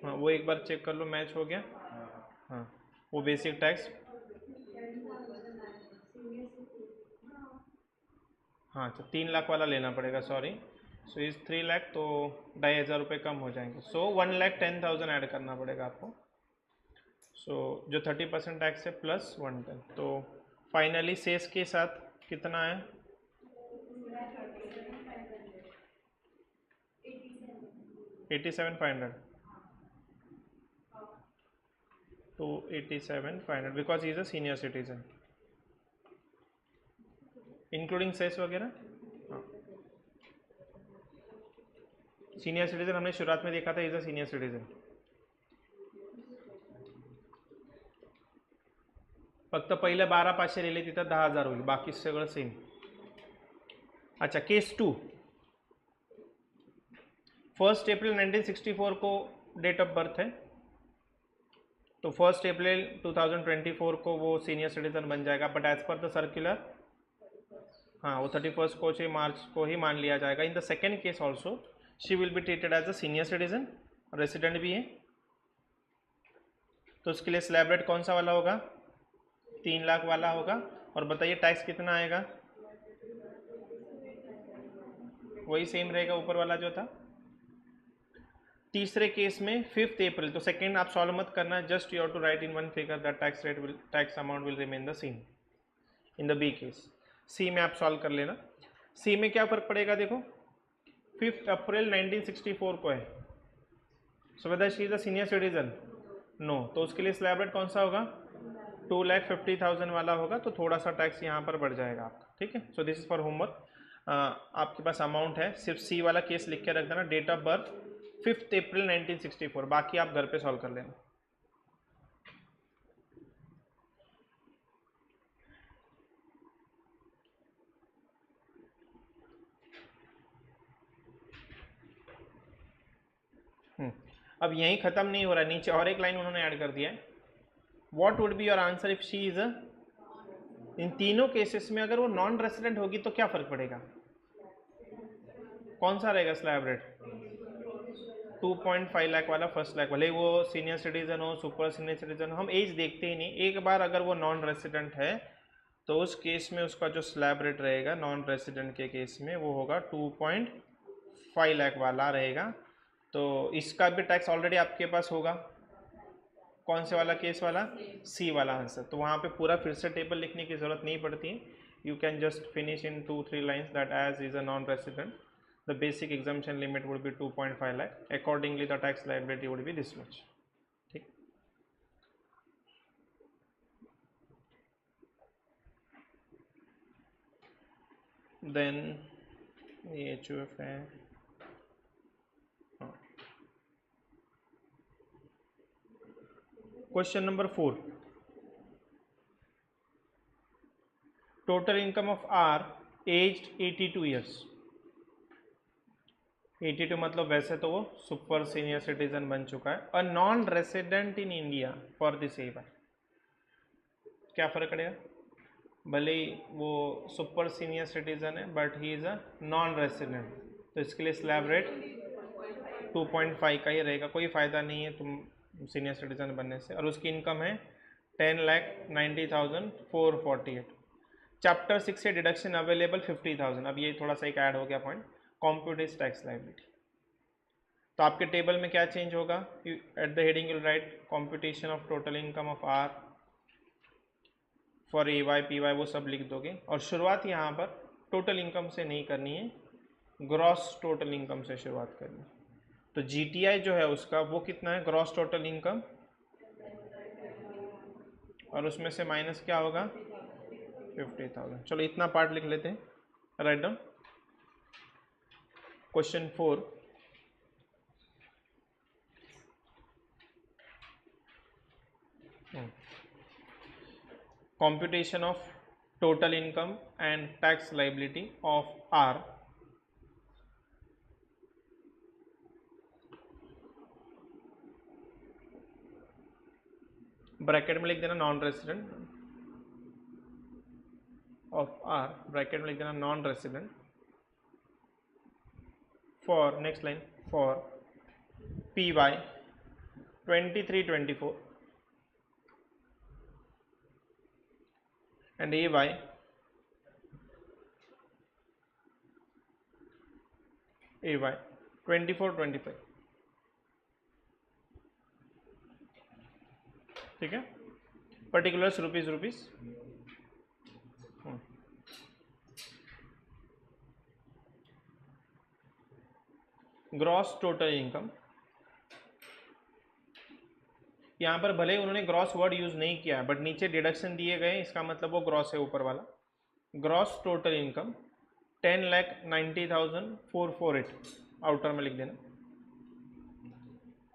हाँ, वो एक बार चेक कर लो, मैच हो गया। हाँ, वो बेसिक टैक्स, हाँ, तो 3 लाख वाला लेना पड़ेगा, सॉरी। सो इस 3 लाख, तो 2,500 रुपये कम हो जाएंगे। सो 1,10,000 ऐड करना पड़ेगा आपको। सो जो 30% टैक्स है प्लस 110, तो फाइनली सेस के साथ कितना है? 87,500 to 87,500 because he is a senior citizen, including cess वगैरह। हाँ, सीनियर सिटीजन हमने शुरुआत में देखा था, इज अ सीनियर सिटीजन। फक्त पहिले 12,500 लिहिले, तिथं 10,000 होईल, बाकी सगळं सेम। अच्छा, केस 2, 1 अप्रैल 1964 को डेट ऑफ बर्थ है, तो 1 अप्रैल 2024 को वो सीनियर सिटीजन बन जाएगा, but as per the circular, हाँ, वो 31 को मार्च को ही मान लिया जाएगा। In the second case also she will be treated as a senior citizen, resident भी है, तो उसके लिए स्लैब रेट कौन सा वाला होगा? 3 लाख वाला होगा। और बताइए टैक्स कितना आएगा? वही सेम रहेगा, ऊपर वाला जो था। तीसरे केस में 5 अप्रैल, तो सेकेंड आप सॉल्व मत करना, just you have to write in one figure that tax rate will, tax amount will remain the same in the B case. C में आप सॉल्व कर लेना। सी में क्या फर्क पड़ेगा, देखो 5 अप्रैल 1964 को है, so whether she is a senior citizen, no, तो उसके लिए स्लैब रेट कौन सा होगा? 2,50,000 वाला होगा, तो थोड़ा सा टैक्स यहाँ पर बढ़ जाएगा आपका, ठीक है। सो दिस इज फॉर होमवर्क। आपके पास अमाउंट है, सिर्फ सी वाला केस लिख के रख देना, डेट ऑफ बर्थ 5 अप्रैल 1964, बाकी आप घर पे सॉल्व कर लेना। अब यहीं खत्म नहीं हो रहा है, नीचे और एक लाइन उन्होंने ऐड कर दिया है। What would be your answer if she is a, इन तीनों केसेस में अगर वो नॉन रेसिडेंट होगी तो क्या फर्क पड़ेगा? कौन सा रहेगा स्लैब रेट? 2.5 लाख वाला, फर्स्ट लाख वाले, वो सीनियर सिटीजन हो, सुपर सीनियर सिटीजन हो, हम एज देखते ही नहीं। एक बार अगर वो नॉन रेसिडेंट है तो उस केस में उसका जो स्लैब रेट रहेगा नॉन रेसिडेंट के केस में वो होगा 2.5 लाख वाला रहेगा। तो इसका भी टैक्स ऑलरेडी आपके पास होगा। कौन से वाला केस वाला? सी वाला आंसर। तो वहाँ पे पूरा फिर से टेबल लिखने की ज़रूरत नहीं पड़ती है, you can just finish in 2-3 lines that age is a non resident the basic exemption limit would be 2.5 lakh, accordingly the tax liability would be this much, ठीक। then ये HUF है, question number 4, total income of R aged 82 years। 82 मतलब वैसे तो वो super senior citizen बन चुका है, अ non resident in India for this year, क्या फर्क पड़ेगा? भले ही वो सुपर सीनियर सिटीजन है but he is a non resident, तो इसके लिए स्लैब रेट 2.5 का ही रहेगा। कोई फ़ायदा नहीं है तुम सीनियर सिटीजन बनने से। और उसकी इनकम है 10,90,448। चैप्टर 6 से डिडक्शन अवेलेबल 50,000। अब ये थोड़ा सा एक ऐड हो गया पॉइंट, कॉम्प्यूटेज टैक्स लाइबिलिटी। तो आपके टेबल में क्या चेंज होगा, at the heading you write computation of total income of R for A Y P Y, वो सब लिख दोगे। और शुरुआत यहाँ पर टोटल इनकम से नहीं करनी है, ग्रॉस टोटल इनकम से शुरुआत करनी है। तो जीटीआई जो है उसका वो कितना है, ग्रॉस टोटल इनकम, और उसमें से माइनस क्या होगा 50,000। चलो इतना पार्ट लिख लेते हैं, write down. Question 4, computation of total income and tax liability of R bracket में लिख देना non resident of R, bracket में लिख देना non resident for, next line, for P Y 23-24 and AY 24-25। ठीक है, particulars rupees. Gross total income, यहाँ पर भले उन्होंने ग्रॉस वर्ड यूज नहीं किया है बट नीचे डिडक्शन दिए गए, इसका मतलब वो ग्रॉस है ऊपर वाला। ग्रॉस टोटल इनकम 10,90,448, आउटर में लिख देना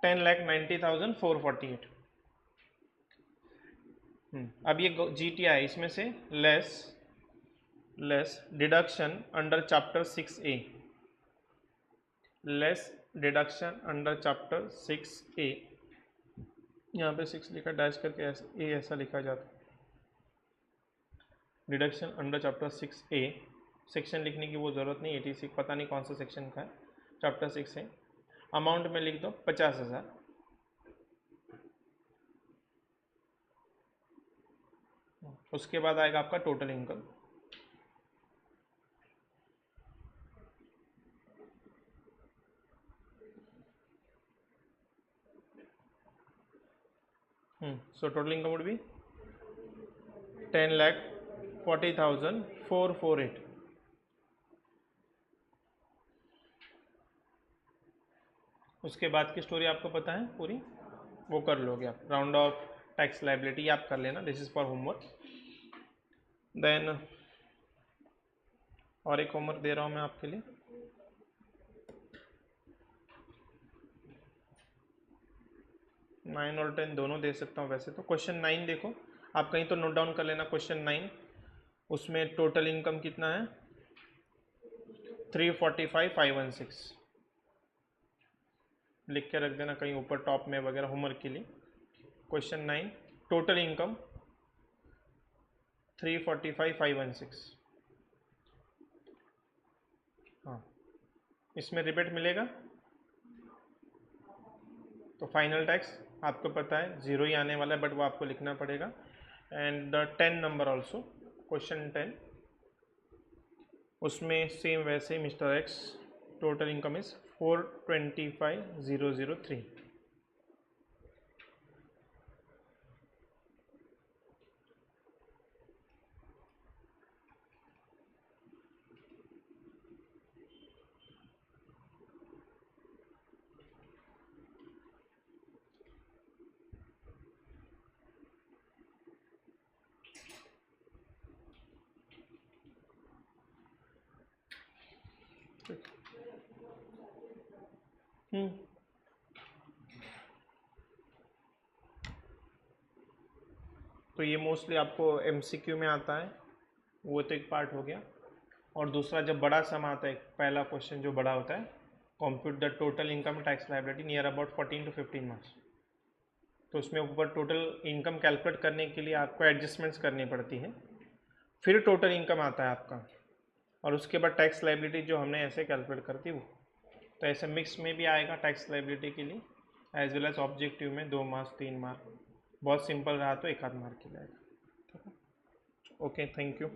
10,90,448। अब ये जीटीआई, इसमें से less deduction under chapter 6A, less deduction under chapter 6A। यहाँ पे 6 लिखा डैश करके, ए ऐसा लिखा जाता। Deduction under chapter 6A, section लिखने की वो ज़रूरत नहीं, 86 पता नहीं कौन सा सेक्शन का है, चैप्टर 6 है। अमाउंट में लिख दो 50,000। उसके बाद आएगा आपका total income. So total income would be 10,40,448। उसके बाद की स्टोरी आपको पता है पूरी, वो कर लोगे आप। राउंड ऑफ टैक्स लाइबिलिटी आप कर लेना, this is for homework. Then और एक होमवर्क दे रहा हूँ मैं आपके लिए, नाइन और 10 दोनों दे सकता हूँ वैसे तो। क्वेश्चन 9 देखो, आप कहीं तो नोट डाउन कर लेना। क्वेश्चन 9, उसमें टोटल इनकम कितना है 345,516, लिख के रख देना कहीं ऊपर टॉप में वगैरह होमवर्क के लिए। Question 9, total income 345,516। हाँ, इसमें रिबेट मिलेगा तो फाइनल टैक्स आपको पता है 0 ही आने वाला है, बट वो आपको लिखना पड़ेगा। And the 10 number also, question 10, उसमें सेम वैसे ही mister X total income is 425,003। तो ये मोस्टली आपको एमसीक्यू में आता है, वो तो एक पार्ट हो गया। और दूसरा जब बड़ा सम आता है, पहला क्वेश्चन जो बड़ा होता है, compute the total income tax liability near about 14 to 15 marks. तो उसमें ऊपर टोटल इनकम कैलकुलेट करने के लिए आपको एडजस्टमेंट्स करनी पड़ती हैं। फिर टोटल इनकम आता है आपका, और उसके बाद टैक्स लाइबिलिटी जो हमने ऐसे कैलकुलेट करती वो। तो ऐसे मिक्स में भी आएगा टैक्स लाइबिलिटी के लिए, एज वेल एज ऑब्जेक्टिव में 2 मार्क्स 3 मार्क, बहुत सिंपल रहा तो 1 आध मार्क की जाएगा। ठीक है, ओके, थैंक यू।